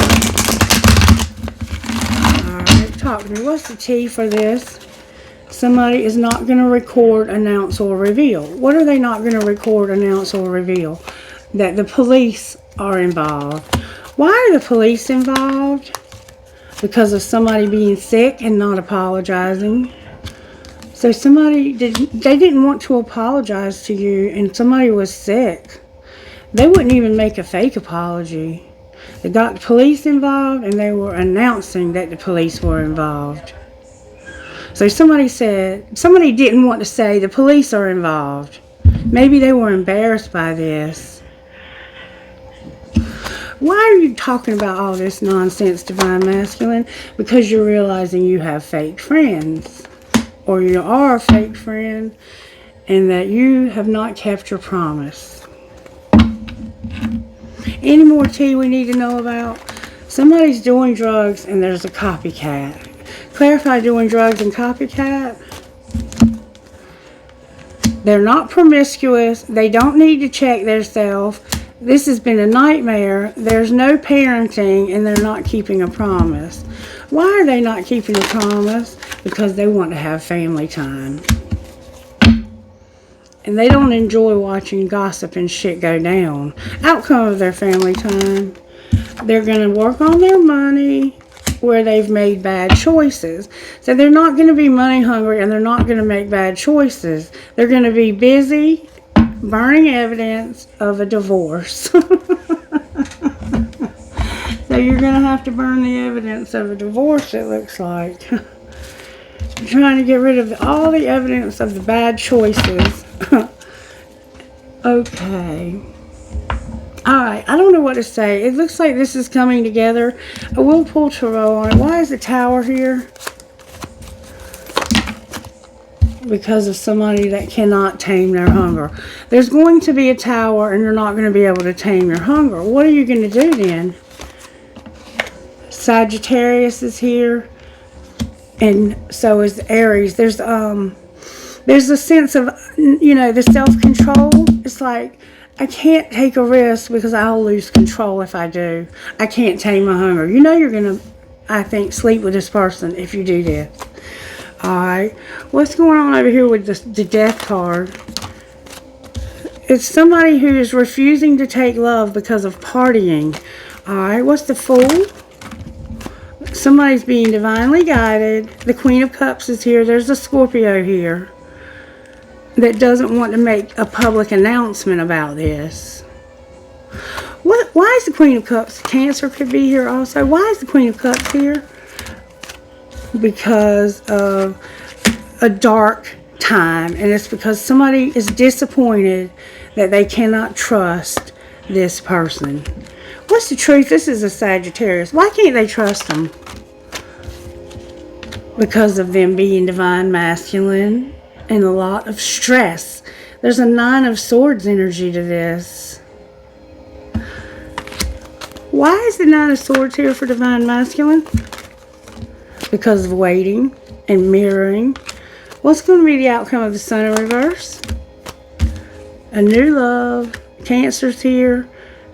Alright, talk to me. What's the T for this? Somebody is not going to record, announce, or reveal. What are they not going to record, announce, or reveal? That the police are involved. Why are the police involved? Because of somebody being sick and not apologizing. So they didn't want to apologize to you and somebody was sick. They wouldn't even make a fake apology. They got the police involved and they were announcing that the police were involved. So somebody didn't want to say the police are involved. Maybe they were embarrassed by this. Why are you talking about all this nonsense, Divine Masculine? Because you're realizing you have fake friends. Or you are a fake friend, and that you have not kept your promise. Any more tea we need to know about? Somebody's doing drugs and there's a copycat. Clarify doing drugs and copycat. They're not promiscuous. They don't need to check themselves. This has been a nightmare. There's no parenting and they're not keeping a promise. Why are they not keeping a promise? Because they want to have family time. And they don't enjoy watching gossip and shit go down. Outcome of their family time. They're going to work on their money where they've made bad choices. So they're not going to be money hungry and they're not going to make bad choices. They're going to be busy burning evidence of a divorce. So you're going to have to burn the evidence of a divorce, it looks like. You're trying to get rid of all the evidence of the bad choices. Okay. Alright, I don't know what to say. It looks like this is coming together. I will pull tarot on it. Why is the Tower here? Because of somebody that cannot tame their hunger. There's going to be a Tower and you're not going to be able to tame your hunger. What are you going to do then? Sagittarius is here. And so is Aries. There's a sense of, you know, the self-control. It's like, I can't take a risk because I'll lose control if I do. I can't tame my hunger. You know you're going to, I think, sleep with this person if you do this. Alright. What's going on over here with the Death card? It's somebody who is refusing to take love because of partying. Alright. What's the Fool? Somebody's being divinely guided. The Queen of Cups is here. There's a Scorpio here that doesn't want to make a public announcement about this. Why is the Queen of Cups? Cancer could be here also. Why is the Queen of Cups here? Because of a dark time. And it's because somebody is disappointed that they cannot trust this person. What's the truth? This is a Sagittarius. Why can't they trust them? Because of them being divine masculine. And a lot of stress. There's a Nine of Swords energy to this. Why is the Nine of Swords here for divine masculine? Because of waiting and mirroring. What's going to be the outcome of the Sun in reverse? A new love. Cancer's here.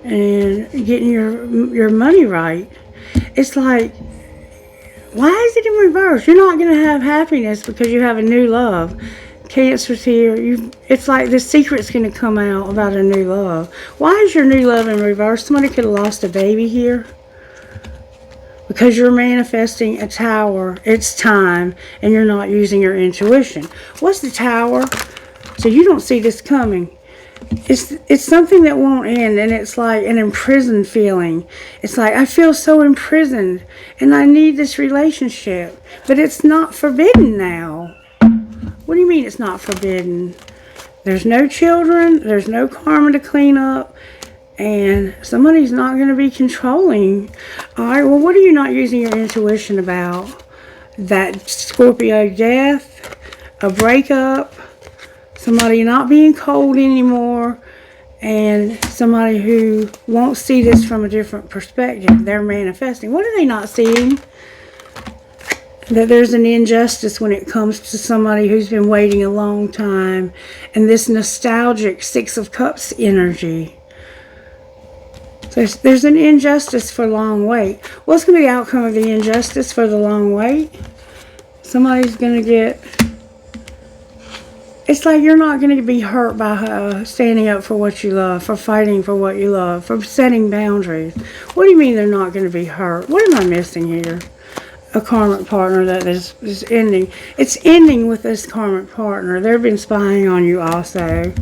And getting your money right. It's like, why is it in reverse? You're not going to have happiness because you have a new love. Cancer's here. It's like the secret's going to come out about a new love. Why is your new love in reverse? Somebody could have lost a baby here. Because you're manifesting a Tower. It's time. And you're not using your intuition. What's the Tower? So you don't see this coming. It's something that won't end. And it's like an imprisoned feeling. It's like, I feel so imprisoned. And I need this relationship. But it's not forbidden now. What do you mean it's not forbidden? There's no children. There's no karma to clean up. And somebody's not going to be controlling. Alright, well, what are you not using your intuition about? That Scorpio death, a breakup, somebody not being cold anymore, and somebody who won't see this from a different perspective. They're manifesting. What are they not seeing? That there's an injustice when it comes to somebody who's been waiting a long time. And this nostalgic Six of Cups energy. There's an injustice for long wait. What's going to be the outcome of the injustice for the long wait? Somebody's going to get... It's like you're not going to be hurt by standing up for what you love, for fighting for what you love, for setting boundaries. What do you mean they're not going to be hurt? What am I missing here? A karmic partner that is ending. It's ending with this karmic partner. They've been spying on you also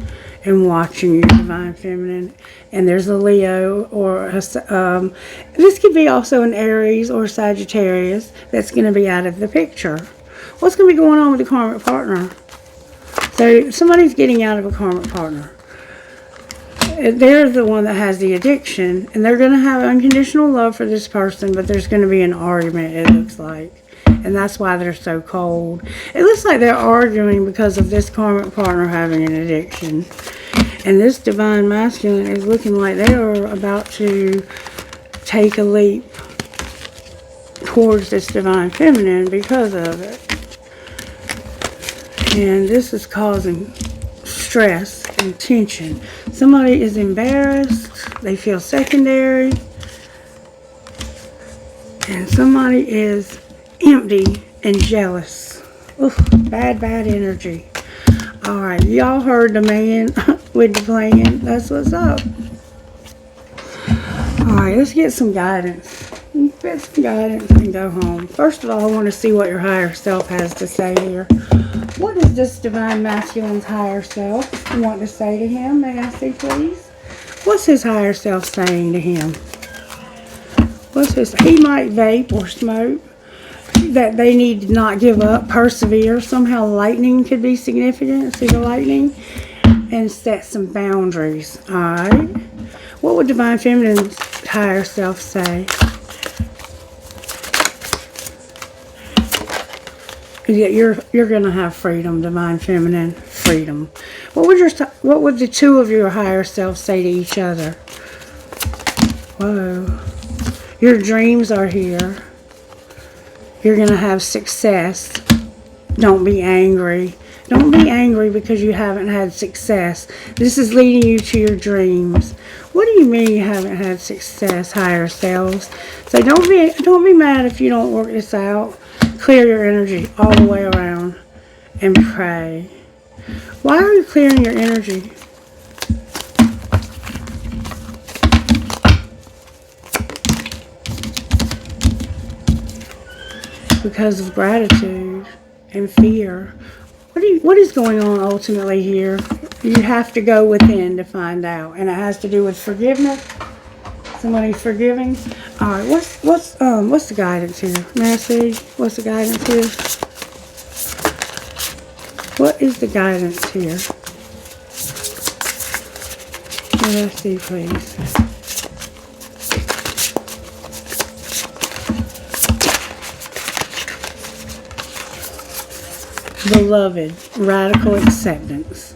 and watching you, Divine Feminine. And there's a Leo or this could be also an Aries or Sagittarius that's going to be out of the picture. What's going to be going on with the karmic partner? So somebody's getting out of a karmic partner. They're the one that has the addiction, and they're going to have unconditional love for this person, but there's going to be an argument, it looks like. And that's why they're so cold. It looks like they're arguing because of this karmic partner having an addiction. And this divine masculine is looking like they are about to take a leap towards this divine feminine because of it. And this is causing stress and tension. Somebody is embarrassed. They feel secondary. And somebody is empty and jealous. Oof, bad energy. Alright, y'all heard the man with the plan. That's what's up. Alright, let's get some guidance. Get some guidance and go home. First of all, I want to see what your higher self has to say here. What does this divine masculine's higher self want to say to him? May I see, please? What's his higher self saying to him? What's this? He might vape or smoke. That they need to not give up, persevere. Somehow lightning could be significant. See the lightning? And set some boundaries. Alright. What would Divine Feminine's higher self say? Yeah, you're gonna have freedom, Divine Feminine. Freedom. What would the two of your higher selves say to each other? Whoa. Your dreams are here. You're gonna have success. Don't be angry. Don't be angry because you haven't had success. This is leading you to your dreams. What do you mean you haven't had success, higher selves? So don't be mad if you don't work this out. Clear your energy all the way around and pray. Why are you clearing your energy? Because of gratitude and fear. What is going on ultimately here? You have to go within to find out, and it has to do with forgiveness. Somebody forgiving. All right, what's the guidance here? May I see? What's the guidance here? What is the guidance here? May I see, please? Beloved, radical acceptance.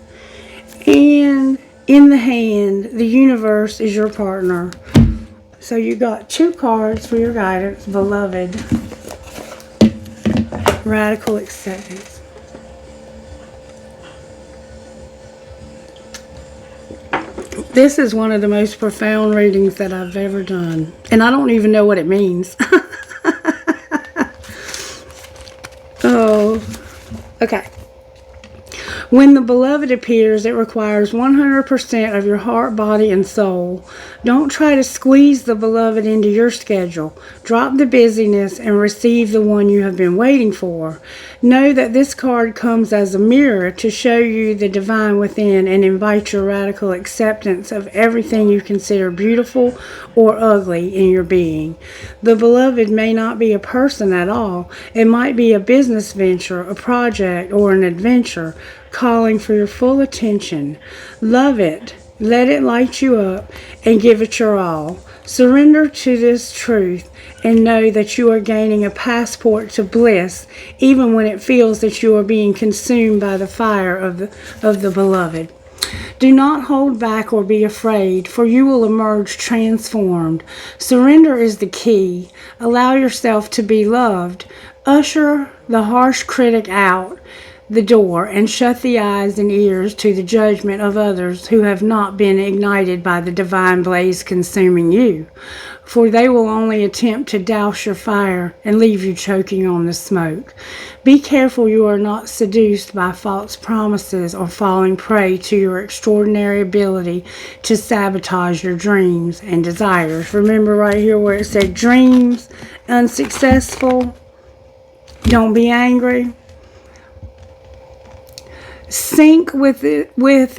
And in the hand, the universe is your partner. So you got 2 cards for your guidance. Beloved, radical acceptance. This is one of the most profound readings that I've ever done. And I don't even know what it means. Oh. Okay. When the beloved appears, it requires 100% of your heart, body, and soul. Don't try to squeeze the beloved into your schedule. Drop the busyness and receive the one you have been waiting for. Know that this card comes as a mirror to show you the divine within and invite your radical acceptance of everything you consider beautiful or ugly in your being. The beloved may not be a person at all. It might be a business venture, a project, or an adventure calling for your full attention. Love it. Let it light you up and give it your all. Surrender to this truth and know that you are gaining a passport to bliss, even when it feels that you are being consumed by the fire of the beloved. Do not hold back or be afraid, for you will emerge transformed. Surrender is the key. Allow yourself to be loved. Usher the harsh critic out the door and shut the eyes and ears to the judgment of others who have not been ignited by the divine blaze consuming you, for they will only attempt to douse your fire and leave you choking on the smoke. Be careful you are not seduced by false promises or falling prey to your extraordinary ability to sabotage your dreams and desires. Remember right here where it said dreams, unsuccessful. Don't be angry. Sync with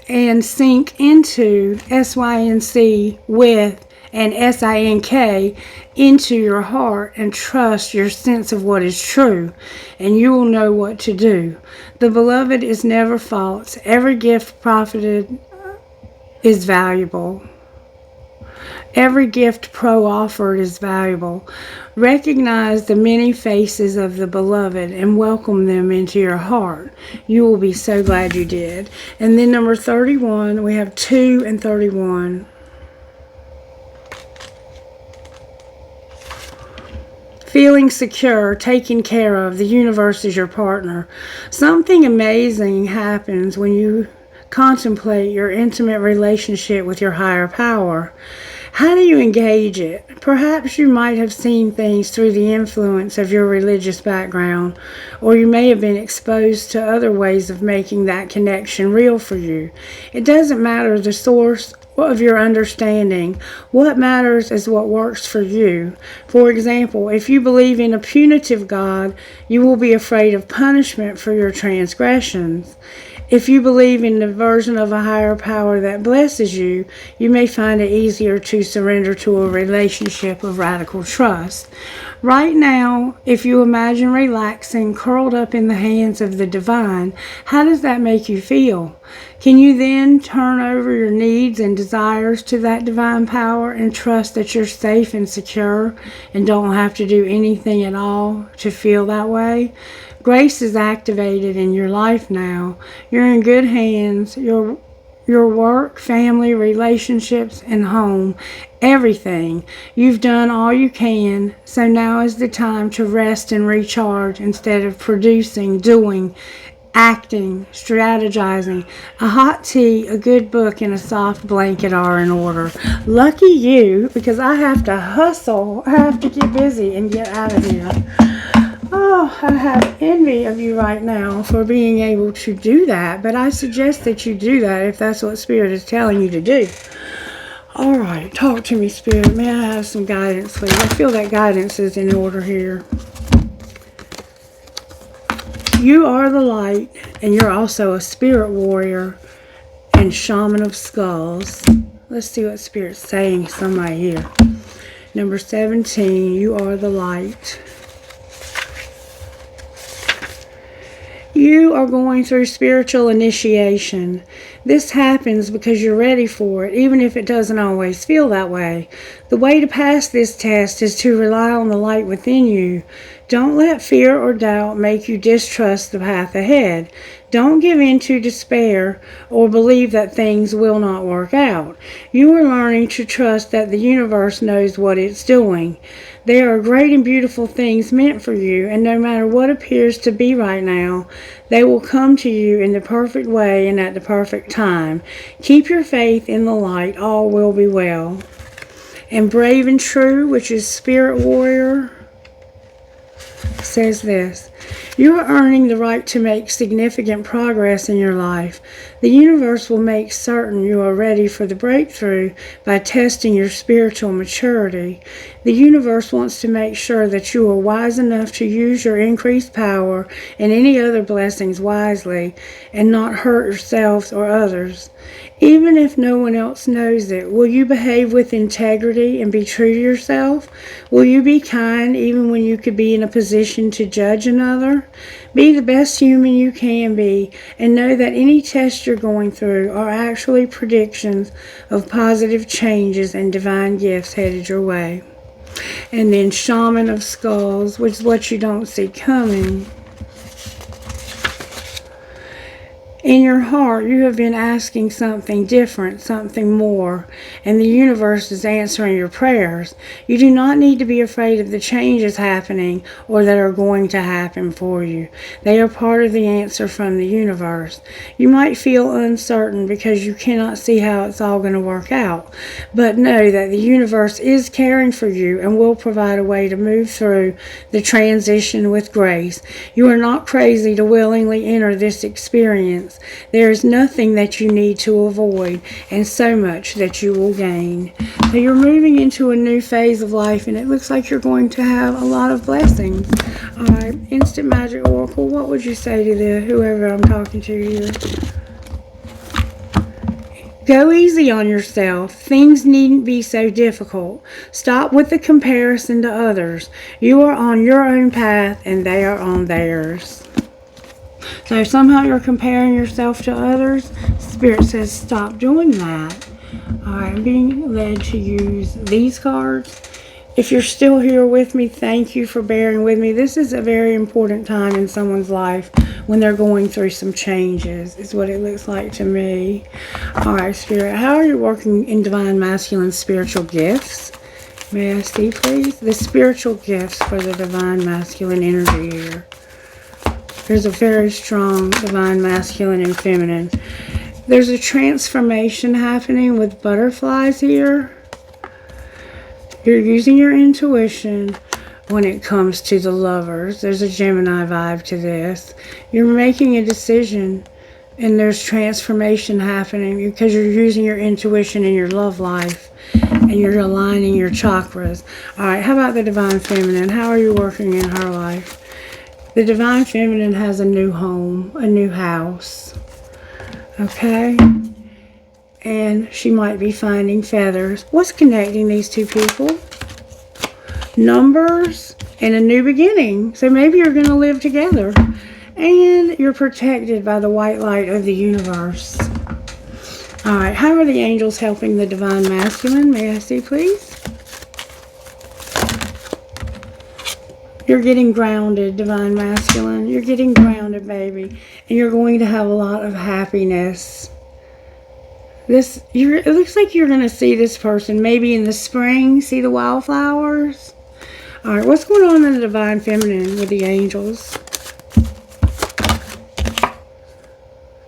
and sink into, SYNC with and SINK into your heart and trust your sense of what is true, and you will know what to do. The beloved is never false. Every gift profited is valuable. Every gift offered is valuable. Recognize the many faces of the beloved and welcome them into your heart. You will be so glad you did. And then number 31, we have 2 and 31. Feeling secure, taken care of, the universe is your partner. Something amazing happens when you contemplate your intimate relationship with your higher power. How do you engage it? Perhaps you might have seen things through the influence of your religious background, or you may have been exposed to other ways of making that connection real for you. It doesn't matter the source of your understanding. What matters is what works for you. For example, if you believe in a punitive God, you will be afraid of punishment for your transgressions. If you believe in the version of a higher power that blesses you, you may find it easier to surrender to a relationship of radical trust. Right now, if you imagine relaxing, curled up in the hands of the divine, how does that make you feel? Can you then turn over your needs and desires to that divine power and trust that you're safe and secure and don't have to do anything at all to feel that way? Grace is activated in your life now. You're in good hands. Your work, family, relationships, and home, everything. You've done all you can, so now is the time to rest and recharge instead of producing, doing, acting, strategizing. A hot tea, a good book, and a soft blanket are in order. Lucky you, because I have to hustle. I have to get busy and get out of here. Oh, I have envy of you right now for being able to do that, but I suggest that you do that if that's what Spirit is telling you to do. All right, talk to me, Spirit. May I have some guidance, please? I feel that guidance is in order here. You are the light, and you're also a spirit warrior and shaman of skulls. Let's see what Spirit's saying somewhere here. Number 17, you are the light. You are going through spiritual initiation. This happens because you're ready for it, even if it doesn't always feel that way. The way to pass this test is to rely on the light within you. Don't let fear or doubt make you distrust the path ahead. Don't give in to despair or believe that things will not work out. You are learning to trust that the universe knows what it's doing. There are great and beautiful things meant for you, and no matter what appears to be right now, they will come to you in the perfect way and at the perfect time. Keep your faith in the light. All will be well. And brave and true, which is Spirit Warrior, says this: you are earning the right to make significant progress in your life. The universe will make certain you are ready for the breakthrough by testing your spiritual maturity. The universe wants to make sure that you are wise enough to use your increased power and any other blessings wisely and not hurt yourselves or others. Even if no one else knows it, will you behave with integrity and be true to yourself? Will you be kind even when you could be in a position to judge another? Be the best human you can be, and know that any test you're going through are actually predictions of positive changes and divine gifts headed your way. And then Shaman of Skulls, which is what you don't see coming. In your heart, you have been asking something different, something more, and the universe is answering your prayers. You do not need to be afraid of the changes happening or that are going to happen for you. They are part of the answer from the universe. You might feel uncertain because you cannot see how it's all going to work out, but know that the universe is caring for you and will provide a way to move through the transition with grace. You are not crazy to willingly enter this experience. There is nothing that you need to avoid, and so much that you will gain. So you're moving into a new phase of life, and it looks like you're going to have a lot of blessings. All right, Instant Magic Oracle, what would you say to whoever I'm talking to here? Go easy on yourself. Things needn't be so difficult. Stop with the comparison to others. You are on your own path, and they are on theirs. So if somehow you're comparing yourself to others, Spirit says stop doing that. Alright, I'm being led to use these cards. If you're still here with me, thank you for bearing with me. This is a very important time in someone's life when they're going through some changes, is what it looks like to me. Alright, Spirit, how are you working in Divine Masculine spiritual gifts? May I see, please? The spiritual gifts for the Divine Masculine energy here. There's a very strong Divine Masculine and Feminine. There's a transformation happening with butterflies here. You're using your intuition when it comes to the Lovers. There's a Gemini vibe to this. You're making a decision, and there's transformation happening because you're using your intuition in your love life, and you're aligning your chakras. All right, how about the Divine Feminine? How are you working in her life? The Divine Feminine has a new home, a new house. Okay? And she might be finding feathers. What's connecting these two people? Numbers and a new beginning. So maybe you're going to live together. And you're protected by the white light of the universe. Alright, how are the angels helping the divine masculine? May I see, please? You're getting grounded, divine masculine. You're getting grounded, baby. And you're going to have a lot of happiness. It looks like you're going to see this person maybe in the spring. See the wildflowers? Alright, what's going on in the divine feminine with the angels?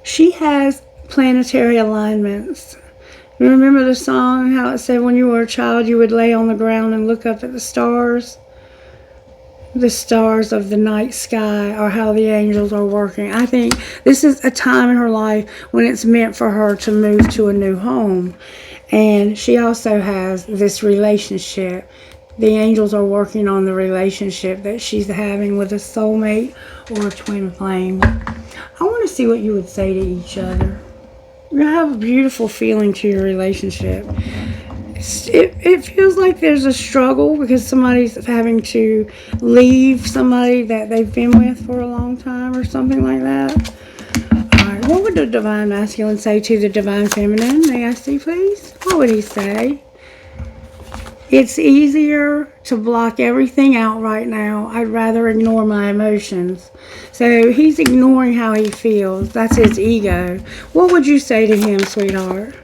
She has planetary alignments. You remember the song, how it said when you were a child you would lay on the ground and look up at the stars? The stars of the night sky are how the angels are working. I think this is a time in her life when it's meant for her to move to a new home. And she also has this relationship. The angels are working on the relationship that she's having with a soulmate or a twin flame. I want to see what you would say to each other. You have a beautiful feeling to your relationship. It feels like there's a struggle because somebody's having to leave somebody that they've been with for a long time or something like that. Alright, what would the divine masculine say to the divine feminine? May I see, please? What would he say? It's easier to block everything out right now. I'd rather ignore my emotions. So he's ignoring how he feels. That's his ego. What would you say to him, sweetheart?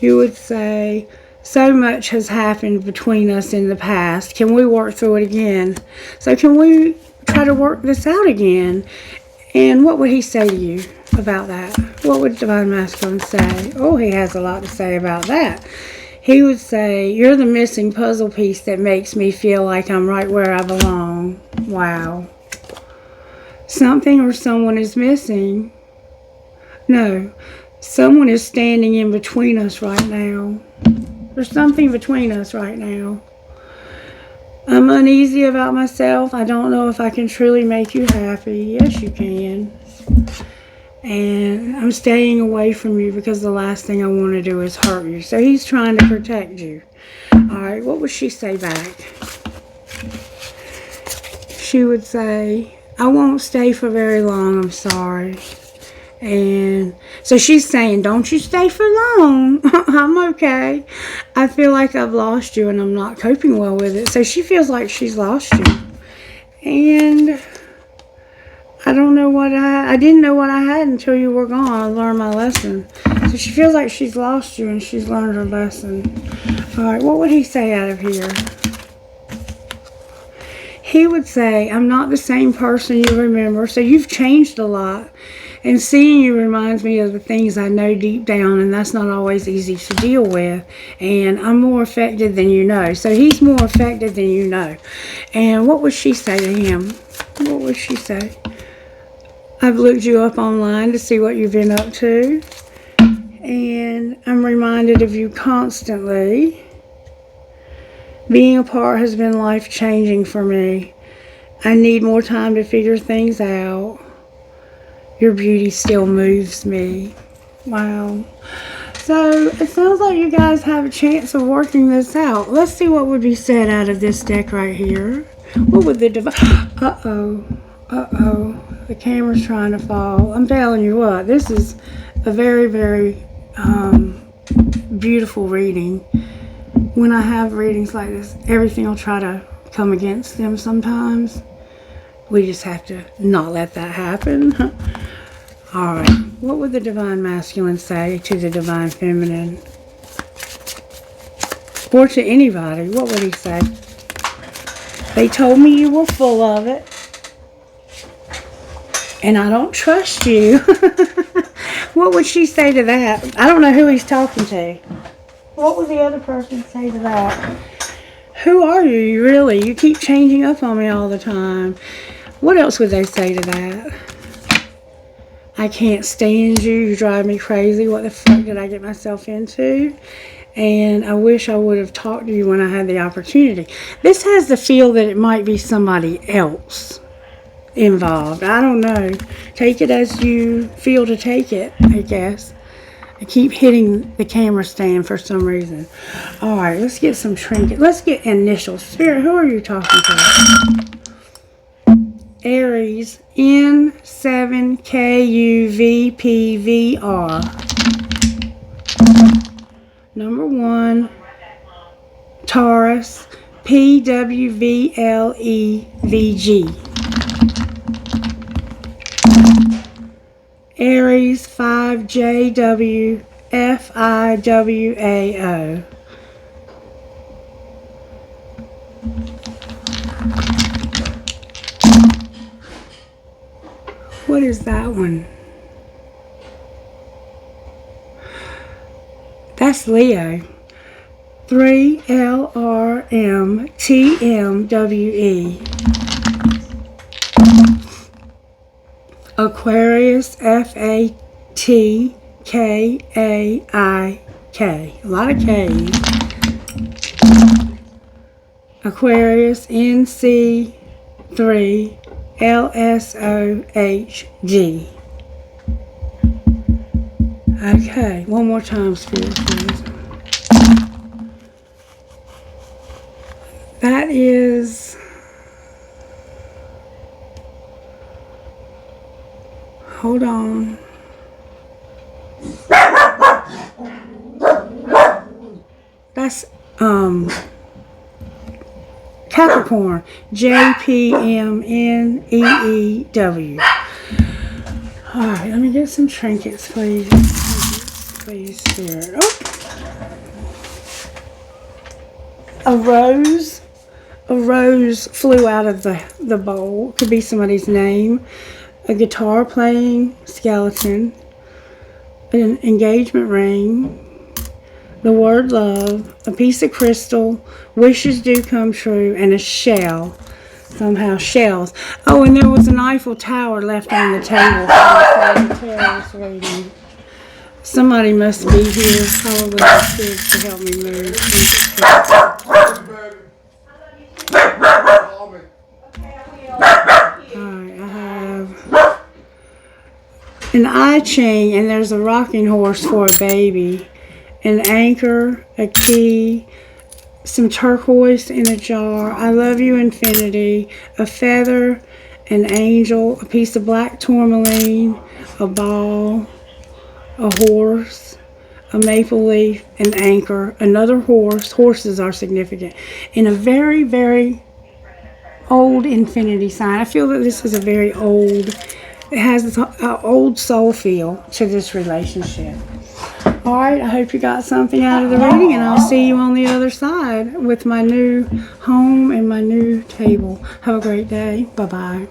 You would say, so much has happened between us in the past. Can we work through it again? So can we try to work this out again? And what would he say to you about that? What would divine masculine say? Oh, he has a lot to say about that. He would say, you're the missing puzzle piece that makes me feel like I'm right where I belong. Wow. Something or someone is missing. No, someone is standing in between us right now. There's something between us right now. I'm uneasy about myself. I don't know if I can truly make you happy. Yes, you can. And I'm staying away from you because the last thing I want to do is hurt you. So he's trying to protect you. Alright, what would she say back? She would say, I won't stay for very long, I'm sorry. And so she's saying, don't you stay for long. I'm okay. I feel like I've lost you and I'm not coping well with it. So she feels like she's lost you. And I don't know what I didn't know what I had until you were gone. I learned my lesson. So she feels like she's lost you and she's learned her lesson. Alright, what would he say out of here? He would say, I'm not the same person you remember. So you've changed a lot. And seeing you reminds me of the things I know deep down, and that's not always easy to deal with. And I'm more affected than you know. So he's more affected than you know. And what would she say to him? What would she say? I've looked you up online to see what you've been up to. And I'm reminded of you constantly. Being apart has been life-changing for me. I need more time to figure things out. Your beauty still moves me. Wow. So it sounds like you guys have a chance of working this out. Let's see what would be said out of this deck right here. What would the divine... Uh-oh. Uh-oh. The camera's trying to fall. I'm telling you what. This is a very, very beautiful reading. When I have readings like this, everything will try to come against them sometimes. We just have to not let that happen. Alright, what would the divine masculine say to the divine feminine? Or to anybody, what would he say? They told me you were full of it. And I don't trust you. What would she say to that? I don't know who he's talking to. What would the other person say to that? Who are you, really? You keep changing up on me all the time. What else would they say to that? I can't stand you. You drive me crazy. What the fuck did I get myself into? And I wish I would have talked to you when I had the opportunity. This has the feel that it might be somebody else. involved. I don't know. Take it as you feel to take it, I guess. I keep hitting the camera stand for some reason. All right, let's get some trinket. Let's get initials. Spirit, who are you talking to? Aries, N7KUVPVR. Number 1, Taurus, PWVLEVG. Aries, 5JWFIWAO. What is that one? That's Leo. 3LRMTMWE. Aquarius, FATKAIK. A lot of K's. Aquarius, NC3LSOHG. Okay, one more time, Spirit, please. That is... Hold on. That's Capricorn. JPMNEEW. Alright, let me get some trinkets, please. Please, Spirit. Oh. A rose flew out of the bowl. Could be somebody's name. A guitar playing skeleton, an engagement ring, the word love, a piece of crystal, wishes do come true, and a shell. Somehow shells. Oh, and there was an Eiffel Tower left on the table for the terrorist reading. Somebody must be here, probably the kids, to help me move. Alright, I have an eye chain, and there's a rocking horse for a baby, an anchor, a key, some turquoise in a jar, I love you infinity, a feather, an angel, a piece of black tourmaline, a ball, a horse, a maple leaf, an anchor, another horse. Horses are significant. And a very, very old infinity sign. I feel that this is a very old, it has an old soul feel to this relationship. Alright, I hope you got something out of the reading, and I'll see you on the other side with my new home and my new table. Have a great day. Bye-bye.